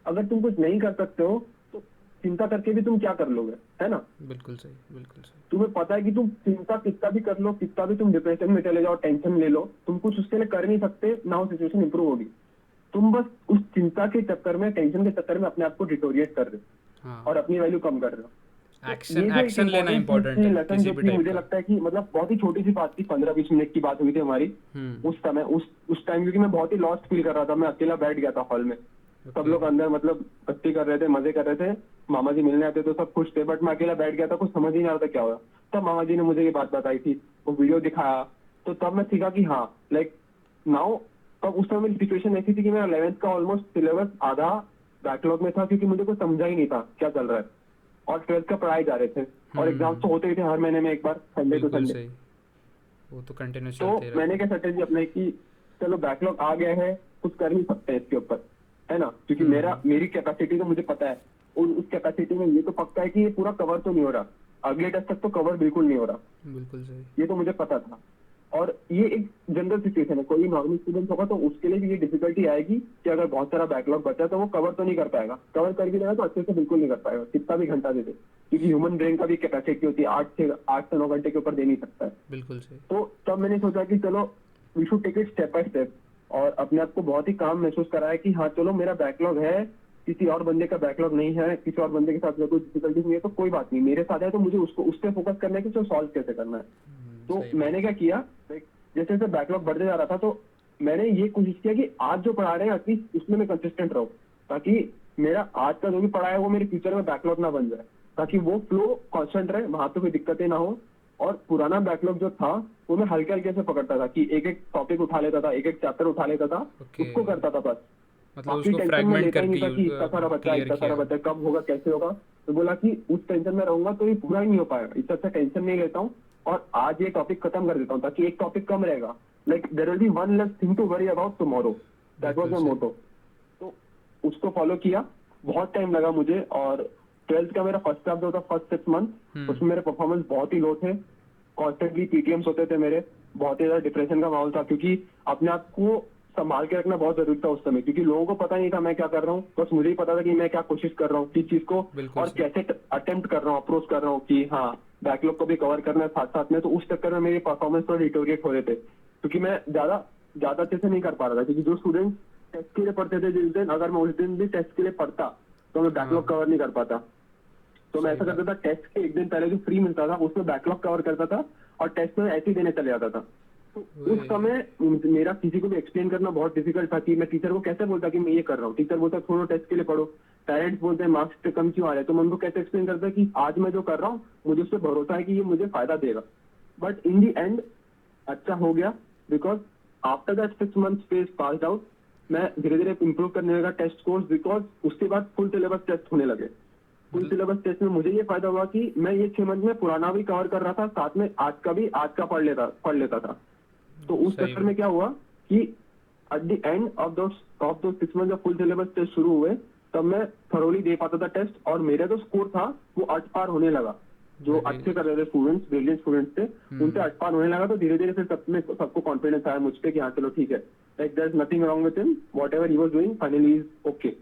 अगर तुम कुछ नहीं कर सकते हो तो चिंता करके भी तुम क्या कर लोगे, है ना? बिल्कुल सही, बिल्कुल सही. तुम्हें पता है कि तुम चिंता कितना भी कर लो, कितना भी तुम डिप्रेशन में चले जाओ, टेंशन ले लो, तुम कुछ उसके लिए कर नहीं सकते ना, वो सिचुएशन इंप्रूव होगी। तुम बस उस चिंता के चक्कर में, टेंशन के चक्कर में अपने आप को डिटोरिएट कर रहे हो हाँ. और अपनी वैल्यू कम कर रहे हो। तो एक्शन ये जो एक एक्शन लेना इम्पोर्टेंट इम्पोर्टेंट है लेसन किसी जो भी कि टाइप मुझे का. लगता है कि मतलब बहुत ही छोटी सी बात थी, 15-20 मिनट की बात हुई थी हमारी उस समय, उस टाइम, क्योंकि मैं बहुत ही लॉस्ट फील कर रहा था। मैं अकेला बैठ गया था हॉल में, सब Okay. लोग अंदर मतलब मस्ती कर रहे थे, मजे कर रहे थे, मामा जी मिलने आते तो सब खुश थे, बट मैं अकेला बैठ गया था, कुछ समझ ही नहीं आ रहा था क्या हुआ। तब मामा जी ने मुझे ये बात बताई थी, वो वीडियो दिखाया, तो तब मैं सीखा कि हाँ, लाइक नाउ, तब उस समय मेरी सिचुएशन ऐसी थी कि मेरा 11th का ऑलमोस्ट सिलेबस आधा बैकलॉग में था, क्योंकि मुझे कुछ समझा ही नहीं था क्या चल रहा है, और 12th का पढ़ाई जा रहे थे, और एग्जाम्स तो होते ही थे हर महीने में एक बार, संडे टू बिल्कुल संडे। सही. वो तो कंटिन्यूस तो चलते रहते मैंने हैं. क्या स्ट्रेटेजी अपनाई कि चलो बैकलॉग आ गया है, कुछ कर नहीं सकते हैं इसके ऊपर, है ना? क्योंकि मेरी कैपेसिटी तो मुझे पता है, और उस कैपेसिटी में ये तो पक्का है कि ये पूरा कवर तो नहीं हो रहा, अगले टेस्ट तक तो कवर बिल्कुल नहीं हो रहा, बिल्कुल सही. ये तो मुझे पता था। और ये एक जनरल सिचुएशन है, कोई नॉर्मल स्टूडेंट होगा तो उसके लिए भी ये डिफिकल्टी आएगी कि अगर बहुत सारा बैकलॉग बचा तो वो कवर तो नहीं कर पाएगा, कवर कर भी लेगा तो अच्छे से बिल्कुल नहीं कर पाएगा, कितना भी घंटा दे दे, क्योंकि ह्यूमन ब्रेन का भी कैपेसिटी होती है, 8 से 9 घंटे के ऊपर दे नहीं सकता है। बिल्कुल सही. तो तब मैंने सोचा कि चलो we should take it step by step, और अपने आप को बहुत ही काम महसूस कराया कि हाँ चलो मेरा बैकलॉग है, किसी और बंदे का बैकलॉग नहीं है, किसी और बंदे के साथ कोई डिफिकल्टी नहीं है तो कोई बात नहीं, मेरे साथ है तो मुझे उसको उस पर फोकस करना है कि उसको सॉल्व कैसे करना है। तो सही मैंने क्या किया, जैसे जैसे बैकलॉग बढ़ते जा रहा था तो मैंने ये कोशिश किया कि आज जो पढ़ा रहे हैं एटलीस्ट उसमें मैं कंसिस्टेंट रहूं, ताकि मेरा आज का जो भी पढ़ा है वो मेरे फ्यूचर में बैकलॉग ना बन जाए, ताकि वो फ्लो कांस्टेंट रहे, वहां पे कोई दिक्कतें ना हो। और पुराना बैकलॉग जो था वो मैं हल्के हल्के से पकड़ता था, कि एक एक टॉपिक उठा लेता था, एक एक चैप्टर उठा लेता था, Okay. उसको करता था बस, मतलब बाकी उसको टेंशन में फ्रैगमेंट लेता ही नहीं करके था कि इतना सारा बच्चा क्लियर इतना सारा किया. बच्चा कब होगा कैसे होगा। तो बोला कि उस टेंशन में रहूंगा तो ये पूरा ही नहीं हो पाएगा, इससे अच्छा टेंशन नहीं लेता हूँ और आज ये टॉपिक खत्म कर देता हूँ, ताकि एक टॉपिक कम रहेगा, like there will be one less thing to worry about tomorrow, that was my बिल्कुल मोटो। तो उसको फॉलो किया, बहुत टाइम लगा मुझे, और 12th का मेरा फर्स्ट हाफ जो था, फर्स्ट 6 मंथ, उसमें मेरे परफॉर्मेंस बहुत ही लो थे, कॉन्स्टेंटली पीटीएम्स होते थे मेरे, बहुत ही ज्यादा डिप्रेशन का माहौल था, क्योंकि अपने आप को संभाल के रखना बहुत जरूरी था उस समय, क्योंकि लोगों को पता नहीं था मैं क्या कर रहा हूँ, बस मुझे ही पता था कि मैं क्या कोशिश कर रहा हूँ, किस चीज को बिल्कुल और सही. कैसे अटेम्प्ट कर रहा हूँ, अप्रोच कर रहा हूँ कि हाँ बैकलॉग को भी कवर करना है साथ साथ में। तो उस चक्कर में मेरे परफॉर्मेंस थोड़े डिटोरिएट हो रहे थे, क्योंकि मैं ज्यादा ज्यादा अच्छे से नहीं कर पा रहा था, क्योंकि जो स्टूडेंट टेस्ट के लिए पढ़ते थे जिस दिन, अगर मैं उस दिन भी टेस्ट के लिए पढ़ता तो मैं बैकलॉग कवर नहीं कर पाता। तो मैं ऐसा करता था, टेस्ट के एक दिन पहले जो फ्री मिलता था उसमें बैकलॉग कवर करता था और टेस्ट में ऐसे ही देने चले जाता था। तो उस समय मेरा किसी को भी एक्सप्लेन करना बहुत डिफिकल्ट था कि मैं टीचर को कैसे बोलता कि मैं ये कर रहा हूँ, टीचर बोलता छोड़ो टेस्ट के लिए पढ़ो, पेरेंट्स बोलते हैं मार्क्स पे कम क्यों आ रहे हैं, तो मैं उनको कैसे एक्सप्लेन करता कि आज मैं जो कर रहा हूँ मुझे उस पर भरोसा है कि ये मुझे फायदा देगा। बट इन दी एंड अच्छा हो गया, because after that 6 months phase passed out, मैं धीरे धीरे इंप्रूव करने लगा टेस्ट कोर्स, बिकॉज उसके बाद फुल सिलेबस टेस्ट होने लगे। फुल सिलेबस टेस्ट में मुझे ये फायदा हुआ कि मैं ये 6 मंथ में पुराना भी कवर कर रहा था, साथ में आज का भी आज का पढ़ लेता था। तो उस चक्कर में क्या हुआ कि एट द एंड ऑफ दो 6 मंथ जब फुल सिलेबस टेस्ट शुरू हुए तब मैं थरोली दे पाता था टेस्ट, और मेरा जो स्कोर था वो 8 पार होने लगा। जो अच्छे कर रहे थे स्टूडेंट्स, ब्रिलियंट स्टूडेंट्स थे, उनसे 8 पार होने लगा। तो धीरे धीरे फिर सबको कॉन्फिडेंस आया मुझ पे कि हाँ चलो ठीक है, like there is nothing wrong with him, whatever he was doing finally is okay.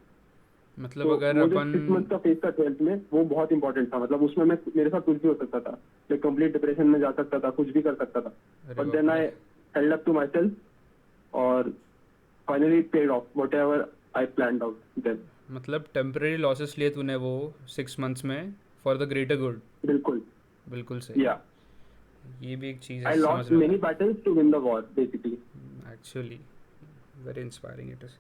मतलब तो अगर वो जो अपन 6 मंथ का फेज था 12th में वो बहुत इंपॉर्टेंट था, मतलब उसमें मैं मेरे साथ कुछ भी हो सकता था, मैं कंप्लीट डिप्रेशन में जा सकता था, कुछ भी कर सकता था, but then I held up to myself और finally paid off whatever I planned out then. मतलब टेम्परेरी लॉसेस लिए तूने वो 6 months में फॉर द ग्रेटर गुड. बिल्कुल, बिल्कुल सही. या ये भी एक चीज़ है आई लॉस्ट समझना many battles to win the war basically. Actually very inspiring it is.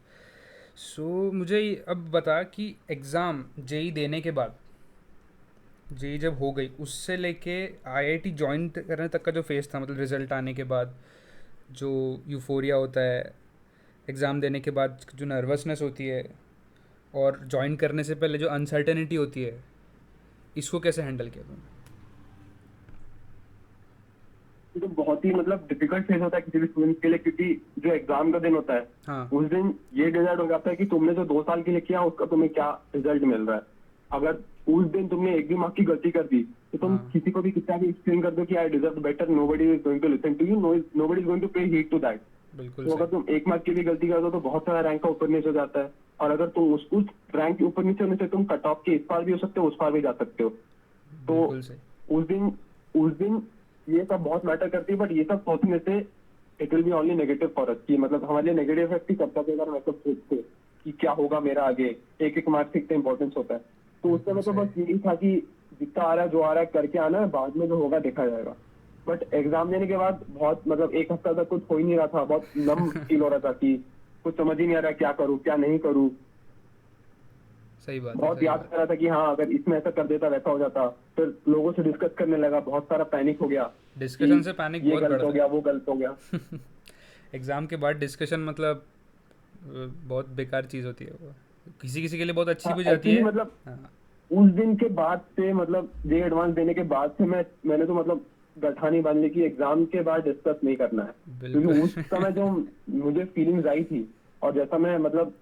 So मुझे अब बता कि एग्ज़ाम जेई देने के बाद, जेई जब हो गई उससे लेके आईआईटी ज्वाइन करने तक का जो फेस था, मतलब रिज़ल्ट आने के बाद जो यूफोरिया होता है, एग्ज़ाम देने के बाद जो नर्वसनेस होती है, और ज्वाइन करने से पहले जो अनसर्टेनिटी होती है, इसको कैसे हैंडल किया तुमने? तो बहुत ही मतलब डिफिकल्ट फेज होता है किसी भी स्टूडेंट के लिए, क्योंकि जो एग्जाम का दिन होता है हाँ. उस दिन ये डिसाइड हो जाता है कि तुमने जो 2 साल के लिए किया उसका तुम्हें क्या रिजल्ट मिल रहा है। अगर उस दिन तुमने एक भी मार्क की गलती कर दी तो तुम हाँ। किसी को भी कितना भी एक्सप्लेन कर दो कि I deserve better, nobody is going to listen to you, nobody is going to pay heed to that. बिल्कुल तो अगर सही। तुम एक मार्क की भी गलती कर दो तो बहुत सारा रैंक का ऊपर नीचे हो जाता है, और अगर तुम उस रैंक के ऊपर नीचे होने से तुम कट ऑफ के इस पार भी हो सकते हो, उस पार भी जा सकते हो। तो बिल्कुल सही। उस दिन ये सब बहुत मैटर करती है, बट ये सब सोचने से it will be only negative for us, कि मतलब हमारे लिए नेगेटिव इफेक्ट ही करता है अगर हम ऐसा सोचते कि क्या होगा मेरा आगे, एक एक मार्क्स कितना इंपॉर्टेंस होता है। तो उस समय तो बिल्कुल बस यही था कि जितना आ रहा है जो आ रहा है करके आना है, बाद में जो होगा देखा जाएगा। बट एग्जाम देने के बाद बहुत मतलब एक हफ्ता तक कुछ हो ही नहीं रहा था, बहुत नम फील हो रहा था कि कुछ समझ ही नहीं आ रहा क्या करूँ क्या नहीं करूँ। सही बात है, बहुत सही याद बात कर रहा था कि हाँ अगर इसमें ऐसा कर देता वैसा हो जाता। फिर लोगों से डिस्कस करने लगा, बहुत सारा पैनिक हो गया है। कि डिस्कशन से पैनिक ये बहुत गलत हो बढ़ता गया वो गलत हो गया। है। एग्ज़ाम के बाद डिस्कशन मतलब बहुत बेकार चीज़ होती है वो। किसी किसी के लिए बहुत अच्छी हाँ भी जाती एक्चुअली है। मतलब हाँ। उस दिन के बाद से मतलब जे एडवांस देने के बाद से मैंने तो मतलब गठानी बांध ली कि एग्जाम के बाद डिस्कस नहीं करना है, क्योंकि उस बिल्कुल। समय जो मुझे फीलिंग्स आई थी और जैसा मैं मतलब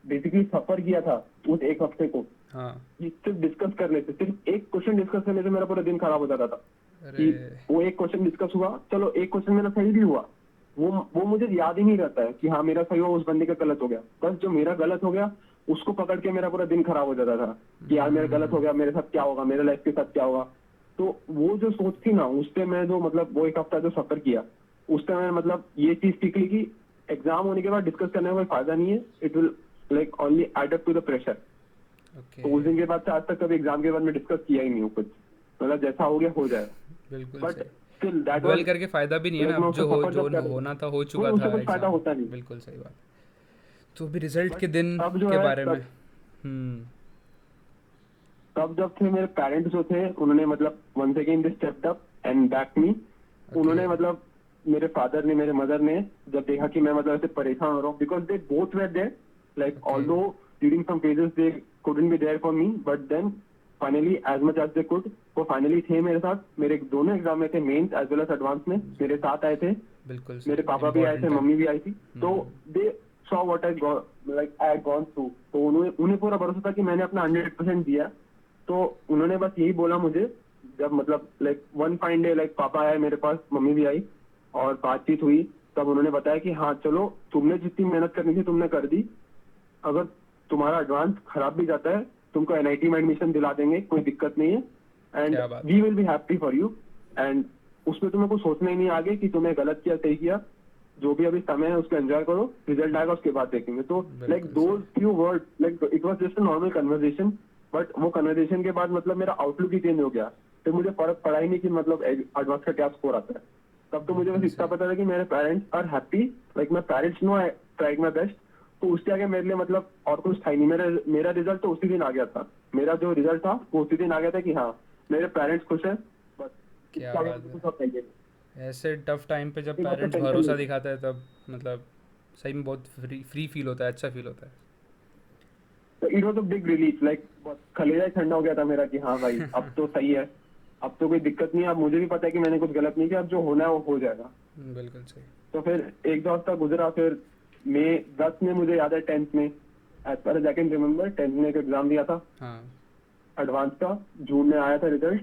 बेसिकली सफर किया था उस एक हफ्ते को, हाँ। कि सिर्फ डिस्कस करने से, सिर्फ एक क्वेश्चन डिस्कस करने से मेरा पूरा दिन खराब हो जाता था। अरे। कि वो एक क्वेश्चन डिस्कस हुआ, चलो एक क्वेश्चन मेरा सही भी हुआ, वो मुझे याद ही नहीं रहता है कि हाँ मेरा सही हुआ उस बंदे का गलत हो गया, बस जो मेरा गलत हो गया उसको पकड़ के मेरा पूरा दिन खराब हो जाता था कि यार मेरा गलत हो गया, मेरे साथ क्या होगा, मेरे लाइफ के साथ क्या होगा। तो वो जो सोच थी ना, उससे मैं जो मतलब वो एक हफ्ता जो सफर किया, उससे मैं मतलब ये चीज सीख ली कि एग्जाम होने के बाद डिस्कस करने का कोई फायदा नहीं है, it will like only add up to the pressure. Okay. तो उस दिन के बाद से आज तक कभी एग्जाम के बाद में डिस्कस किया ही नहीं हूँ कुछ, मतलब जैसा हो गया हो जाएगा। बिल्कुल बट सही। स्टिल दैट ड्वेल वाज करके फ़ायदा भी नहीं है ना, लाइक मैं अब उसका सफर जो जब कर, होना था हो नहीं चुका उससे था कुछ फायदा एग्ज़ाम। होता नहीं। बिल्कुल सही बात। तो अभी रिजल्ट के बट दिन तब जो के है बारे में। तब तब जब थे मेरे पेरेंट्स जो थे उन्होंने मतलब once again they stepped up and back me. Okay. उन्होंने मतलब मेरे फादर ने मेरे मदर ने जब देखा कि मैं मतलब ऐसे परेशान हो रहा हूँ, because they both were there, like okay. Although during some phases they couldn't be there for me, but then finally as much as they could वो फाइनली थे मेरे साथ। मेरे दोनों एग्जाम में थे, mains as well as advance में मेरे साथ आए थे। बिल्कुल मेरे सही, पापा भी आए थे, इम्पोर्टेंट है। मम्मी भी आई थी। तो hmm. They saw what I like I had gone through. तो उन्हें पूरा भरोसा था कि मैंने अपना 100% दिया। तो उन्होंने बस यही बोला मुझे, जब मतलब like one fine day like पापा आए मेरे पास, मम्मी भी आई और बातचीत हुई, तब उन्होंने बताया कि हाँ चलो तुमने जितनी मेहनत करनी थी तुमने कर दी, अगर तुम्हारा एडवांस खराब भी जाता है तुमको एनआईटी में एडमिशन दिला देंगे, कोई दिक्कत नहीं है, एंड क्या बात वी है। Will be happy for you. And उसमें तुम्हें कुछ सोचना ही नहीं आगे कि तुमने गलत किया सही किया, जो भी अभी समय है उसको एंजॉय करो, रिजल्ट आएगा उसके बाद देखेंगे। तो लाइक बिल्कुल दोज सही। Few word like it was just a normal conversation, but वो कन्वर्सेशन के बाद मतलब मेरा आउटलुक ही चेंज हो गया। फिर मुझे फर्क पड़ा ही नहीं कि मतलब एडवांस का क्या स्कोर आता है। तब तो मुझे बस बिल्कुल इतना सही। पता था कि मेरे parents are happy, like my parents know I tried my best. तो उसके आगे मेरे लिए मतलब और कुछ था ही नहीं। मेरा रिजल्ट तो उसी दिन आ गया था, मेरा जो रिजल्ट था वो उसी दिन आ गया था कि हाँ मेरे पेरेंट्स खुश हैं, बस क्या इसके आगे बात मुझे है। कुछ और चाहिए नहीं। ऐसे टफ टाइम पे जब ये बात का पेरेंट्स टेंशन भरोसा नहीं था। दिखाता है तब मतलब सही में बहुत फ्री फील होता है, अच्छा फील होता है। तो it was a big relief, like कलेजा ही ठंडा हो गया था मेरा कि हाँ भाई अब तो सही है, अब तो कोई दिक्कत नहीं है, अब मुझे भी पता है कि मैंने कुछ गलत नहीं किया, अब जो होना है वो हो जाएगा। बिल्कुल सही। तो फिर एक दो हफ्ता गुजरा, फिर मई 10 में मुझे याद है 10th में, as far as I can remember 10th में एक एग्जाम दिया था हाँ। एडवांस का, जून में आया था रिजल्ट।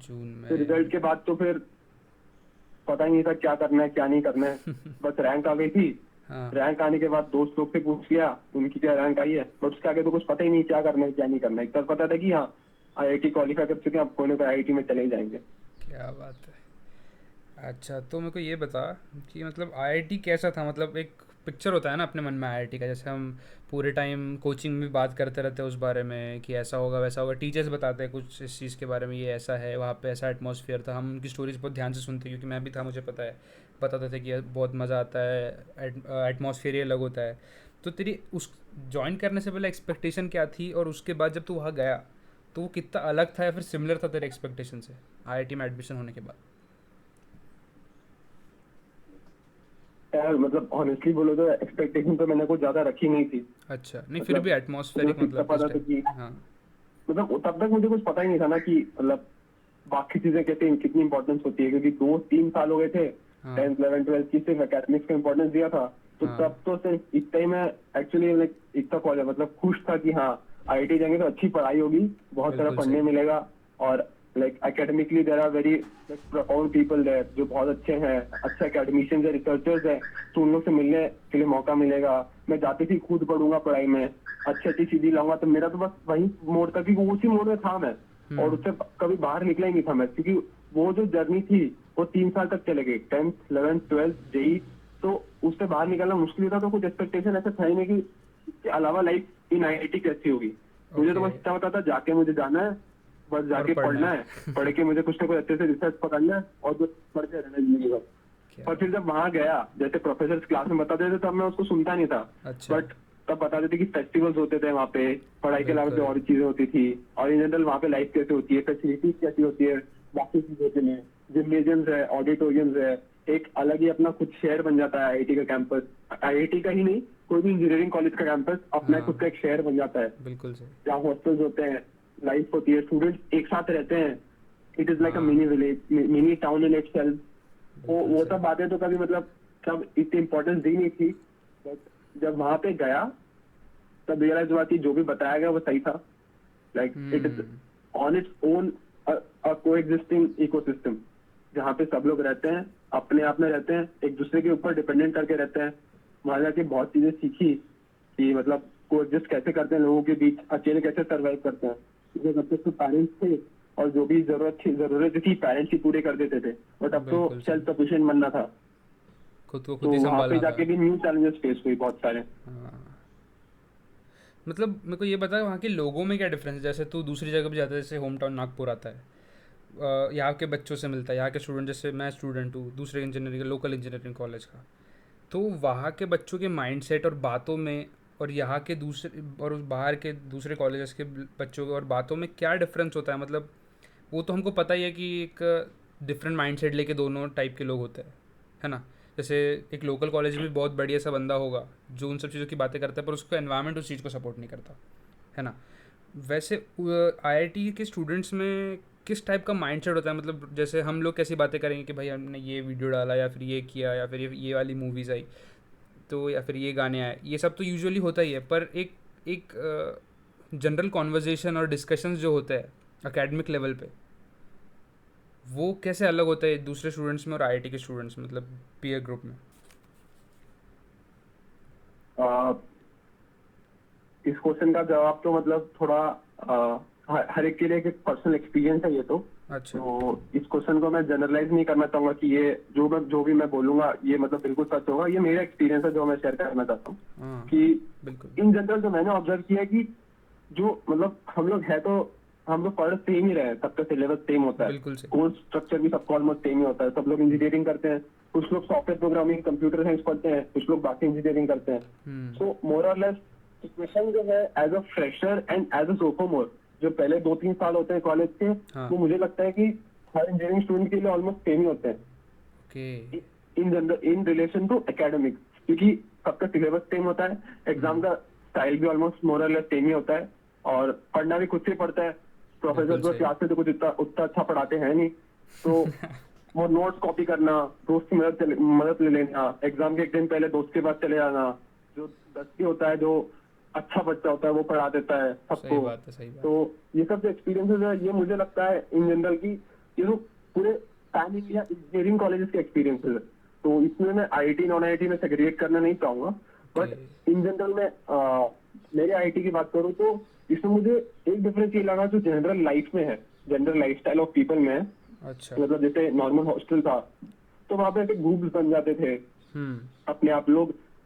जून फिर में। रिजल्ट के बाद तो फिर पता ही नहीं था क्या करना है क्या नहीं करना है, बस रैंक आ गई थी। हाँ। रैंक आने के बाद दोस्त लोग से पूछ लिया उनकी क्या रैंक आई है, बट उसके आगे तो कुछ पता ही नहीं क्या करना है क्या नहीं करना है। इतना पता था कि हाँ आईआईटी क्वालिफाई कर चुके हैं, अब कोई ना कोई आईआईटी में चले ही जाएंगे। क्या बात है। अच्छा तो मेरे को ये बता कि मतलब आईआईटी कैसा था, मतलब एक पिक्चर होता है ना अपने मन में आईआईटी का, जैसे हम पूरे टाइम कोचिंग में भी बात करते रहते हैं उस बारे में कि ऐसा होगा वैसा होगा, टीचर्स बताते हैं कुछ इस चीज़ के बारे में, ये ऐसा है, वहाँ पे ऐसा एटमॉस्फेयर था, हम उनकी स्टोरीज बहुत ध्यान से सुनते हैं क्योंकि मैं भी था, मुझे पता है, बताते थे कि बहुत मज़ा आता है, एटमॉस्फेयर ही अलग होता है। तो तेरी उस ज्वाइन करने से पहले एक्सपेक्टेशन क्या थी, और उसके बाद जब तू वहाँ गया तो वो कितना अलग था या फिर सिमिलर था तेरे एक्सपेक्टेशन से आईआईटी में एडमिशन होने के बाद? यार मतलब ऑनेस्टली बोलो तो एक्सपेक्टेशन तो मैंने कुछ ज्यादा रखी नहीं थी। अच्छा नहीं, फिर भी मतलब मुझे एटमॉस्फेरिक बस इतना मतलब पता किस था टाइप? कि हाँ। मतलब तब तक मुझे कुछ पता ही नहीं था ना कि मतलब बाकी चीजें कैसे कितनी इंपॉर्टेंस होती है, क्योंकि 2-3 साल हो गए थे हाँ। 10th 11th 12th की सिर्फ एकेडमिक्स को इंपॉर्टेंस दिया था। तो हाँ। तब तो सिर्फ इतना ही मैं एक्चुअली लाइक इतना कॉलेज मतलब खुश था कि हाँ आईआईटी जाएंगे तो अच्छी पढ़ाई होगी, बहुत सारा बिल्कुल पढ़ने सही। मिलेगा, और like academically there are very profound people there जो बहुत अच्छे हैं, अच्छे एकेडमिशियंस है, रिसर्चर्स है, तो उन लोग से मिलने के लिए मौका मिलेगा। मैं जाते ही खुद पढ़ूंगा पढ़ाई में, अच्छी अच्छी चीजें लाऊंगा, तो मेरा तो बस वही मोड था कि वो उसी मोड में था मैं, और उससे कभी बाहर निकला ही नहीं था मैं, क्योंकि वो जो जर्नी थी वो 3 साल तक चले गई, 10th 11th 12th जेई, तो उससे बाहर निकलना मुश्किल था। तो कुछ एक्सपेक्टेशन ऐसा था ही नहीं कि इसके अलावा लाइफ इन आईआईटी कैसी होगी। मुझे तो बस ओके। क्या होता था, जाके मुझे जाना है, बस जाके पढ़ना पढ़ना है। है, पढ़ के मुझे कुछ ना कुछ अच्छे से रिसर्च पकड़ना है, और बस पढ़ते रहना जिंदगी भर। क्या पर फिर जब वहां गया, जैसे प्रोफेसर क्लास में बताते थे तब मैं उसको सुनता नहीं था, अच्छा। बट तब बताते थे कि फेस्टिवल्स होते थे वहाँ पे, पढ़ाई के अलावा भी बिल्कुल। और चीजें होती थी, और इन जनरल वहाँ पे लाइफ कैसे होती है, फैसिलिटीज कैसी होती है, बाकी चीजों के लिए जिम्नेजियम्स है, ऑडिटोरियम्स है, एक अलग ही अपना खुद शहर बन जाता है आईआईटी का कैंपस। आईआईटी का ही नहीं, कोई भी इंजीनियरिंग कॉलेज का कैंपस अपना हाँ। खुद का एक शहर बन जाता है, बिल्कुल सही। जहाँ हॉस्टल्स होते हैं, लाइफ होती है, स्टूडेंट्स एक साथ रहते हैं, इट इज लाइक अ हाँ। Mini village, mini town in itself. बिल्कुल वो सही। सब बातें तो कभी मतलब तब इतनी इम्पोर्टेंस दी नहीं थी, बट जब वहां पे गया तब रियलाइज हुआ कि जो भी बताया गया वो सही था। Like it is on its own को एग्जिस्टिंग इकोसिस्टम, जहाँ पे सब लोग रहते हैं, अपने आप में रहते हैं, एक दूसरे के ऊपर डिपेंडेंट करके रहते हैं। वहां जाके बहुत चीजें सीखी कि मतलब को एग्जिस्ट कैसे करते हैं लोगों के बीच, अकेले कैसे सर्वाइव करते हैं, क्योंकि जब तक तो पेरेंट्स थे और जो भी जरूरत थी पेरेंट्स ही पूरे कर देते थे, बट अब तो बिल्कुल सही। सेल्फ सफिशिएंट बनना था। खुद को तो खुद ही वहां पे संभालना था। जाके भी न्यू चैलेंजेस फेस हुई बहुत सारे। हाँ। मतलब मेरे को ये बता वहाँ के लोगों में क्या डिफरेंस है, जैसे तू दूसरी जगह पे जाता है, जैसे होम टाउन नागपुर आता है, यहाँ के बच्चों से मिलता है, यहाँ के स्टूडेंट, जैसे मैं स्टूडेंट हूँ दूसरे इंजीनियरिंग लोकल इंजीनियरिंग कॉलेज का, तो वहाँ के बच्चों के माइंडसेट और बातों में और यहाँ के दूसरे और उस बाहर के दूसरे कॉलेजेस के बच्चों के और बातों में क्या डिफरेंस होता है। मतलब वो तो हमको पता ही है कि एक डिफरेंट माइंडसेट लेके दोनों टाइप के लोग होते हैं, है ना। जैसे एक लोकल कॉलेज में बहुत बढ़िया सा बंदा होगा जो उन सब चीज़ों की बातें करता है, पर उसका एनवायरनमेंट उस चीज़ को सपोर्ट नहीं करता, है ना। वैसे आईआईटी के स्टूडेंट्स में किस टाइप का माइंडसेट होता है, मतलब जैसे हम लोग कैसी बातें करेंगे कि भाई हमने ये वीडियो डाला या फिर ये किया या फिर ये वाली मूवीज़ आई तो, या फिर ये गाने आए, ये सब तो यूजुअली होता ही है, पर एक एक जनरल कॉन्वर्जेसन और डिस्कशंस जो होते हैं एकेडमिक लेवल पे, वो कैसे अलग होता है दूसरे स्टूडेंट्स में और आईआईटी के स्टूडेंट्स में, मतलब पीयर ग्रुप में। इस क्वेश्चन का जवाब तो मतलब थोड़ा हर एक के लिए एक पर्सनल एक्सपीरियंस है ये तो। अच्छा। तो इस क्वेश्चन को मैं जनरलाइज नहीं करना चाहूंगा कि ये जो भी मैं बोलूंगा ये मतलब बिल्कुल सच होगा। ये मेरा एक्सपीरियंस है जो मैं शेयर करना चाहता हूँ हाँ। कि बिल्कुल। इन जनरल जो मैंने ऑब्जर्व किया कि जो मतलब हम लोग है तो हम लोग पढ़ सेम ही रहे हैं, सबका सिलेबस सेम होता है, बिल्कुल सही। कोर्स स्ट्रक्चर भी सबका ऑलमोस्ट सेम ही होता है, सब लोग इंजीनियरिंग करते हैं, कुछ लोग सॉफ्टवेयर प्रोग्रामिंग कंप्यूटर साइंस पढ़ते हैं, कुछ लोग बाकी इंजीनियरिंग करते हैं। सो मोर और लेस सिचुएशन जो है as a fresher and as a sophomore, जो पहले 2-3 साल होते हैं कॉलेज के, हाँ। वो मुझे लगता है कि हर इंजीनियरिंग स्टूडेंट के लिए ऑलमोस्ट सेम ही होते हैं okay. In general in relation to academics, क्योंकि सबका सिलेबस सेम होता है, एग्जाम का स्टाइल भी ऑलमोस्ट मोर और लेस सेम ही होता है, और पढ़ना भी खुद से पढ़ता है। प्रोफेसर बिल्कुल तो सही। क्लास में तो कुछ उतना अच्छा पढ़ाते हैं नहीं, तो वो नोट्स कॉपी करना, दोस्त की मदद ले लेना, एग्जाम के एक दिन पहले दोस्त के पास चले जाना, जो दस्ती होता है, जो अच्छा बच्चा होता है वो पढ़ा देता है सही सबको। बात है, सही बात। तो ये सब जो एक्सपीरियंसेस है, ये मुझे लगता है इन जनरल की ये जो पूरे पैन इंडिया इंजीनियरिंग कॉलेजेस के एक्सपीरियंसेस है। तो इसमें मैं आईआईटी नॉन आईआईटी में सेग्रीगेट करना नहीं चाहूंगा, बट इन जनरल में मेरे आईआईटी की बात करूँ तो इसमें मुझे एक डिफरेंस ये लगा जो जनरल लाइफ में है, general life style of people में है। अच्छा। मतलब जैसे नॉर्मल हॉस्टल था तो वहां पे ऐसे ग्रुप्स बन जाते थे अपने आप,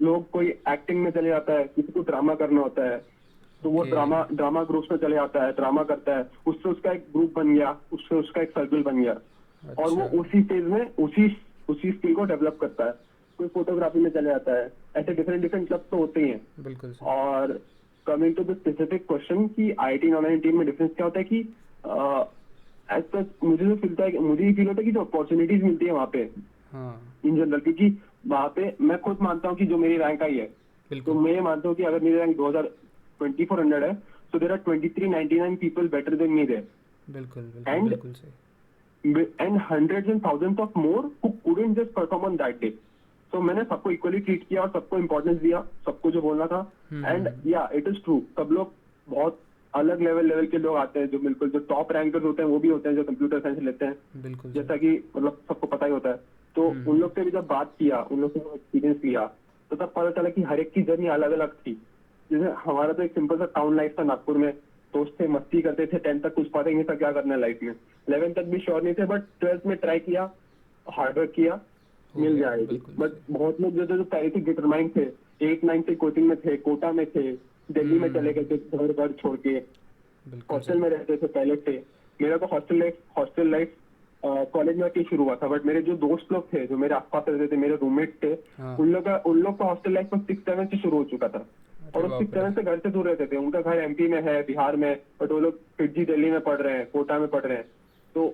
लोग कोई एक्टिंग में चले जाता है, किसी को ड्रामा करना होता है तो वो ओके। ड्रामा ग्रुप्स में चले जाता है, ड्रामा करता है, उससे उसका एक ग्रुप बन गया, उससे उसका एक सर्कल बन गया, और वो अच्छा। उसी फेज में उसी स्किल को डेवलप करता है। कोई फोटोग्राफी में चले जाता है, ऐसे डिफरेंट डिफरेंट क्लब तो होते ही हैं। बिल्कुल सही। और coming to the specific question कि आईआईटी नॉन आईआईटी में डिफरेंस क्या होता है कि एज तक मुझे जो फील है, मुझे ये फील होता है कि जो अपॉर्चुनिटीज मिलती है वहाँ पे हाँ। इन जनरल, क्योंकि वहाँ पे मैं खुद मानता हूँ कि जो मेरी रैंक आई है, तो बिल्कुल। मैं ये मानता हूँ कि अगर मेरी रैंक 2400 है, so there are 2399 people better than me there, बिल्कुल बिल्कुल and बिल्कुल सही। and hundreds and thousands of more who couldn't just perform on that day. So मैंने सबको इक्वली ट्रीट किया और सबको इम्पोर्टेंस दिया, सबको जो बोलना था, and yeah it is true, सब लोग बहुत अलग लेवल के लोग आते हैं, जो बिल्कुल जो टॉप रैंकर्स होते हैं वो भी होते हैं जो कंप्यूटर साइंस लेते हैं, बिल्कुल जैसा कि मतलब सबको पता ही होता है। तो उन लोग से भी जब बात किया, उन लोग से एक्सपीरियंस लिया, तो तब पता चला कि हर एक की जर्नी अलग अलग थी। जैसे हमारा तो एक सिंपल सा टाउन लाइफ था नागपुर में, दोस्त थे, मस्ती करते थे, 10th तक कुछ पता ही नहीं था क्या करना है लाइफ में, 11th तक भी श्योर नहीं थे, बट 12th में ट्राई किया, हार्डवर्क किया, हो मिल गया, जाएगी। बिल्कुल बट सही। बहुत लोग जो थे जो पहले से डिटरमाइंड थे, 8-9 से कोचिंग में थे, कोटा में थे, दिल्ली में चले गए थे घर छोड़ के, बिल्कुल हॉस्टल सही। में रहते थे पहले से। मेरा तो हॉस्टल लाइफ कॉलेज में आके शुरू हुआ था, बट मेरे जो दोस्त लोग थे जो मेरे आसपास रहते थे, मेरे रूममेट थे, हाँ। उन लोग का हॉस्टल लाइफ को 6-7 से शुरू हो चुका था, अरे और वो बाप रे। 6-7 से घर से दूर रहते थे। उनका घर एमपी में है, बिहार में, बट वो लोग फिर दिल्ली में पढ़ रहे हैं, कोटा में पढ़ रहे हैं। तो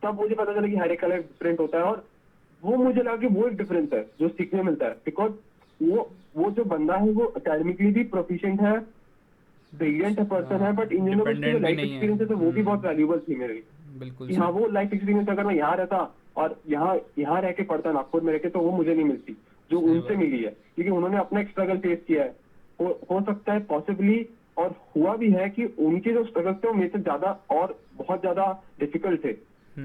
तब मुझे पता चला कि हर एक का लाइफ डिफरेंट होता है, और वो मुझे लगा कि वो एक डिफरेंस है जो सीखने मिलता है, बिकॉज वो जो बंदा है वो अकेडमिकली भी प्रोफिशिएंट है, ब्रिलियंट पर्सन है, बट इन दिनों में उसकी जो डिपेंडेंट भी लाइफ नहीं है। एक्सपीरियंस है तो वो भी बहुत वैल्यूबल थी मेरे लिए। बिल्कुल कि हाँ, सही। वो लाइफ एक्सपीरियंस अगर मैं यहाँ रहता और यहाँ रह के पढ़ता, नागपुर में रह के, तो वो मुझे नहीं मिलती जो सही उनसे बात। मिली है, क्योंकि उन्होंने अपना एक स्ट्रगल फेस किया है। हो सकता है पॉसिबली, और हुआ भी है कि उनके जो स्ट्रगल थे वो मेरे से ज्यादा और बहुत ज्यादा डिफिकल्ट थे।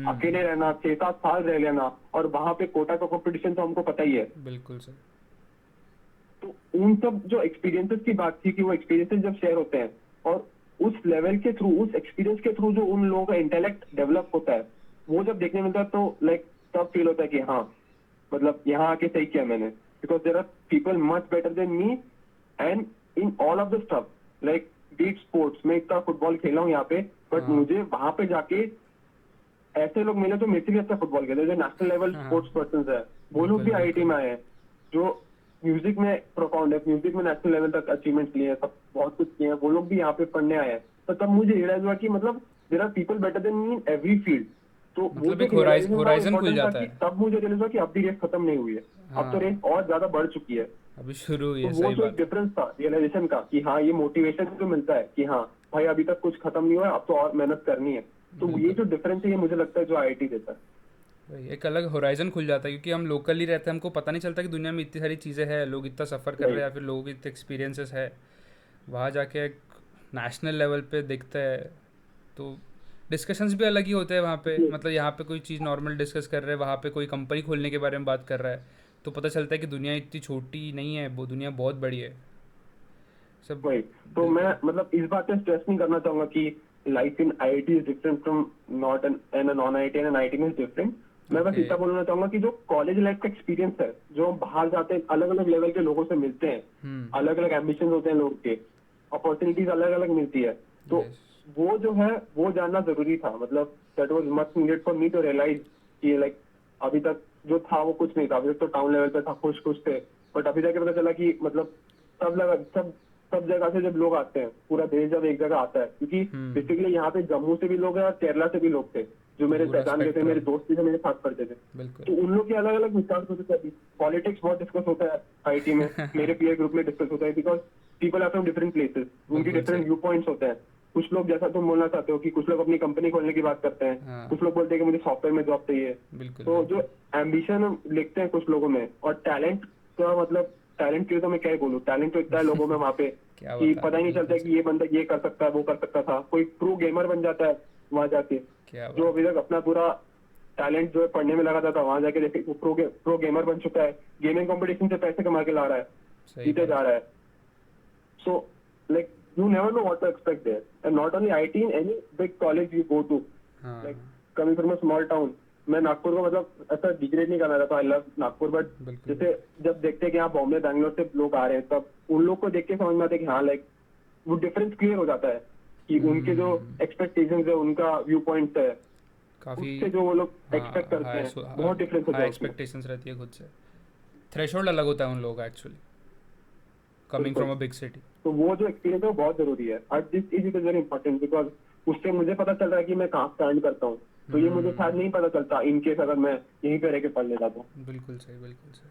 अकेले रहना, 6-7 साल रह लेना, और वहां पे कोटा का कंपटीशन तो हमको पता ही है। बिल्कुल सही। तो उन सब जो एक्सपीरियंसेस की बात थी कि वो एक्सपीरियंसेस जब शेयर होते हैं, और उस लेवल के थ्रू, उस एक्सपीरियंस के थ्रू जो उन लोगों का इंटेलेक्ट डेवलप होता है, वो जब देखने मिलता है तो लाइक तब फील होता है कि हाँ, मतलब यहाँ आके सही किया मैंने, because there are people much better than me and in all of the stuff, like beat sports. मैं इतना फुटबॉल खेला हूँ यहाँ पे, बट हाँ। मुझे वहां पे जाके ऐसे लोग मिले जो मेरे से भी अच्छा फुटबॉल खेलते हैं, जो नेशनल लेवल हाँ। स्पोर्ट्स पर्सन है, वो लोग बिल्कुल भी आईआईटी बिल्कुल। में आए हैं, जो म्यूजिक में प्रोफाउंड है, म्यूजिक में नेशनल लेवल तक अचीवमेंट लिए हैं, सब बहुत कुछ किए हैं, वो लोग भी यहाँ पे पढ़ने आए हैं। तो तब मुझे रियलाइज हुआ कि मतलब there are people better than me in every field. तो वो मतलब जो एक रियलाइजेशन था वो होराइजन खुल इम्पोर्टेंट था, जाता कि है। तब मुझे रियलाइज हुआ कि अब भी रेस खत्म नहीं हुई है, अब तो रेस हाँ, और ज्यादा बढ़ चुकी है। अभी शुरू हुई तो है, वो सही जो एक बात है। डिफरेंस था रियलाइजेशन का, कि हाँ, ये मोटिवेशन जो मिलता है कि हाँ भाई, अभी तक कुछ खत्म नहीं हुआ है, अब तो और मेहनत करनी है। तो ये बिल्कुल। जो डिफरेंस है, ये मुझे लगता है जो आईआईटी देता है। वही एक अलग होराइजन खुल जाता है, क्योंकि हम लोकली रहते हैं, हमको पता नहीं चलता कि दुनिया में इतनी सारी चीज़ें हैं, लोग इतना सफ़र कर रहे हैं, राइट। या फिर लोगों के इतने एक्सपीरियंसेस है। वहाँ जाके एक नेशनल लेवल पे दिखता है, तो डिस्कशंस भी अलग ही होते हैं वहाँ पे। मतलब यहाँ पे कोई चीज़ नॉर्मल डिस्कस कर रहे हैं, वहाँ पे कोई कंपनी खोलने के बारे में बात कर रहा है, तो पता चलता है कि दुनिया इतनी छोटी नहीं है, वो दुनिया बहुत बड़ी है सब। वही। तो मैं बिल्कुल। मतलब इस बात पे स्ट्रेस नहीं करना चाहूंगा कि life in IIT is different from not an an non IIT, and IIT में डिफरेंट। मैं बस ओके। इतना बोलना चाहूंगा कि जो कॉलेज लाइफ का एक्सपीरियंस है, जो हम बाहर जाते हैं, अलग अलग लेवल के लोगों से मिलते हैं, अलग अलग एम्बिशन होते हैं लोग के, अपॉर्चुनिटीज अलग अलग मिलती है, तो यस। वो जो है वो जानना जरूरी था। मतलब that was much needed for me to realise कि लाइक अभी तक जो था वो कुछ नहीं था, अभी तक तो टाउन लेवल पे था, खुश खुश थे, बट अभी जाके पता चला कि मतलब सब लगा सब जगह से जब लोग आते हैं, पूरा देश जब एक जगह आता है, क्योंकि बेसिकली यहाँ पे जम्मू से भी लोग हैं और केरला से भी लोग थे जो मेरे पूरा पहचान के थे, मेरे स्पेक्ट्रम। दोस्त थे जो मेरे साथ पढ़ते थे। बिल्कुल। तो उन लोग के अलग अलग विचार होते थे। पॉलिटिक्स बहुत डिस्कस होता है आईटी में, मेरे पीयर ग्रुप में डिस्कस होता है, because people are from different places, उनकी बिल्कुल डिफरेंट सही। व्यू पॉइंट्स होते हैं। कुछ लोग, जैसा तुम बोलना चाहते हो, कि कुछ लोग अपनी कंपनी खोलने की बात करते हैं, हाँ। कुछ लोग बोलते हैं कि मुझे सॉफ्टवेयर में जॉब चाहिए। बिल्कुल तो जो बिल्कुल। एम्बिशन लिखते हैं कुछ लोगों में, और टैलेंट का मतलब, टैलेंट के लिए तो मैं क्या ही बोलूँ, टैलेंट तो इतना है लोगों में वहाँ पे क्या कि बता पता रहे ही हो, नहीं चलता बिल्कुल है सही। कि ये बंदा ये कर सकता है, वो कर सकता था। कोई प्रो गेमर बन जाता है वहां जाके, क्या जो बात अभी तक अपना पूरा टैलेंट जो है पढ़ने में लगा था वहां जाके देखे वो प्रो गेमर बन चुका है, गेमिंग कंपटीशन से पैसे कमा के ला रहा है, है, सही जीते जा बात। रहा है। So like you never know what to expect there, and not only IIT, in any big college you go to, हाँ। Like coming from a small town. मैं नागपुर को मतलब ऐसा डिग्रेड नहीं करना चाहता, आई लव नागपुर, बट बिल्कुल जैसे बिल्कुल। जब देखते हैं कि यहाँ बॉम्बे बैंगलोर से लोग आ रहे हैं, तब उन लोग को देख के समझ में आता है कि हाँ, लाइक वो डिफरेंस क्लियर हो जाता है कि उनके जो एक्सपेक्टेशंस है, उनका व्यू पॉइंट है, काफ़ी। उससे जो वो लोग एक्सपेक्ट हाँ, करते हैं, बहुत डिफरेंस होता हाई है उसमें। एक्सपेक्टेशंस रहती है खुद से। थ्रेशोल्ड अलग होता है उन लोगों का एक्चुअली, कमिंग बिल्कुल। From a big city. तो वो जो एक्सपीरियंस है वो बहुत जरूरी है, और this is it is very important, because उससे मुझे पता चल रहा है कि मैं कहाँ स्टैंड करता हूँ। तो ये मुझे शायद नहीं पता चलता इन केस अगर मैं यहीं पे रह के पढ़ लेता तो। बिल्कुल सही, बिल्कुल सही।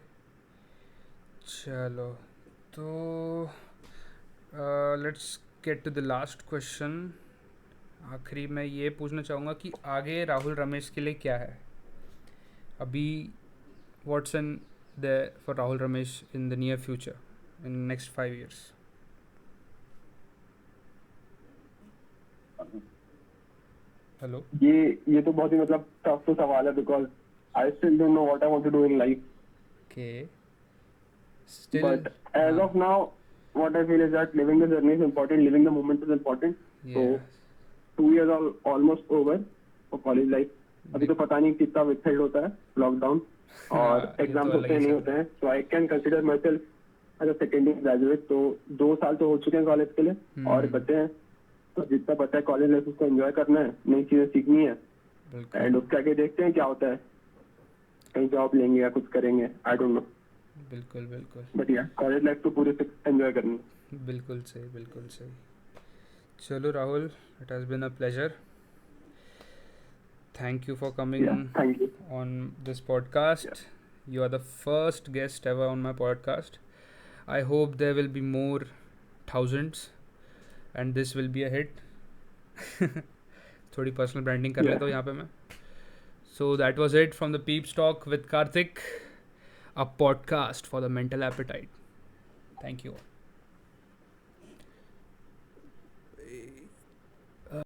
चलो, तो let's get to the last question. आखिरी मैं ये पूछना चाहूँगा कि आगे राहुल रमेश के लिए क्या है अभी, what's in the for Rahul Ramesh in the near future, in next 5 years? Hello. ये तो बहुत ही मतलब टफ तो सवाल है, because I still don't know what I want to do in life, Okay. Still. But as हाँ. Of now what I feel is that living the journey is important, living the moment is important. So Yeah. 2 years are almost over for college life. अभी तो पता नहीं कितना withheld होता है lockdown और हाँ, ये तो एग्जाम्स अलग होते ही हैं नहीं चल होते रहा है. हैं. So I can consider myself as a second year graduate. तो 2 साल तो हो चुके हैं कॉलेज के लिए और बचे हैं. तो जितना बचा है कॉलेज लाइफ उसको एंजॉय करना है, नई चीजें सीखनी है बिल्कुल. एंड उसके आगे देखते हैं क्या होता है. कहीं जॉब लेंगे या कुछ करेंगे, आई डोंट नो. बिल्कुल. बिल्कुल. बट या कॉलेज लाइफ तो पूरे से एंजॉय करनी है. बिल्कुल सही. बिल्कुल सही. चलो Rahul, it has been a pleasure. Thank you for coming या thank you. on this podcast. You are the first guest ever on my podcast. I hope there will be more thousands and this will be a hit. थोड़ी personal branding कर Yeah. लेता हूँ यहाँ पे मैं. So that was it from the Peeps Talk with Karthik, a podcast for the mental appetite. Thank you all.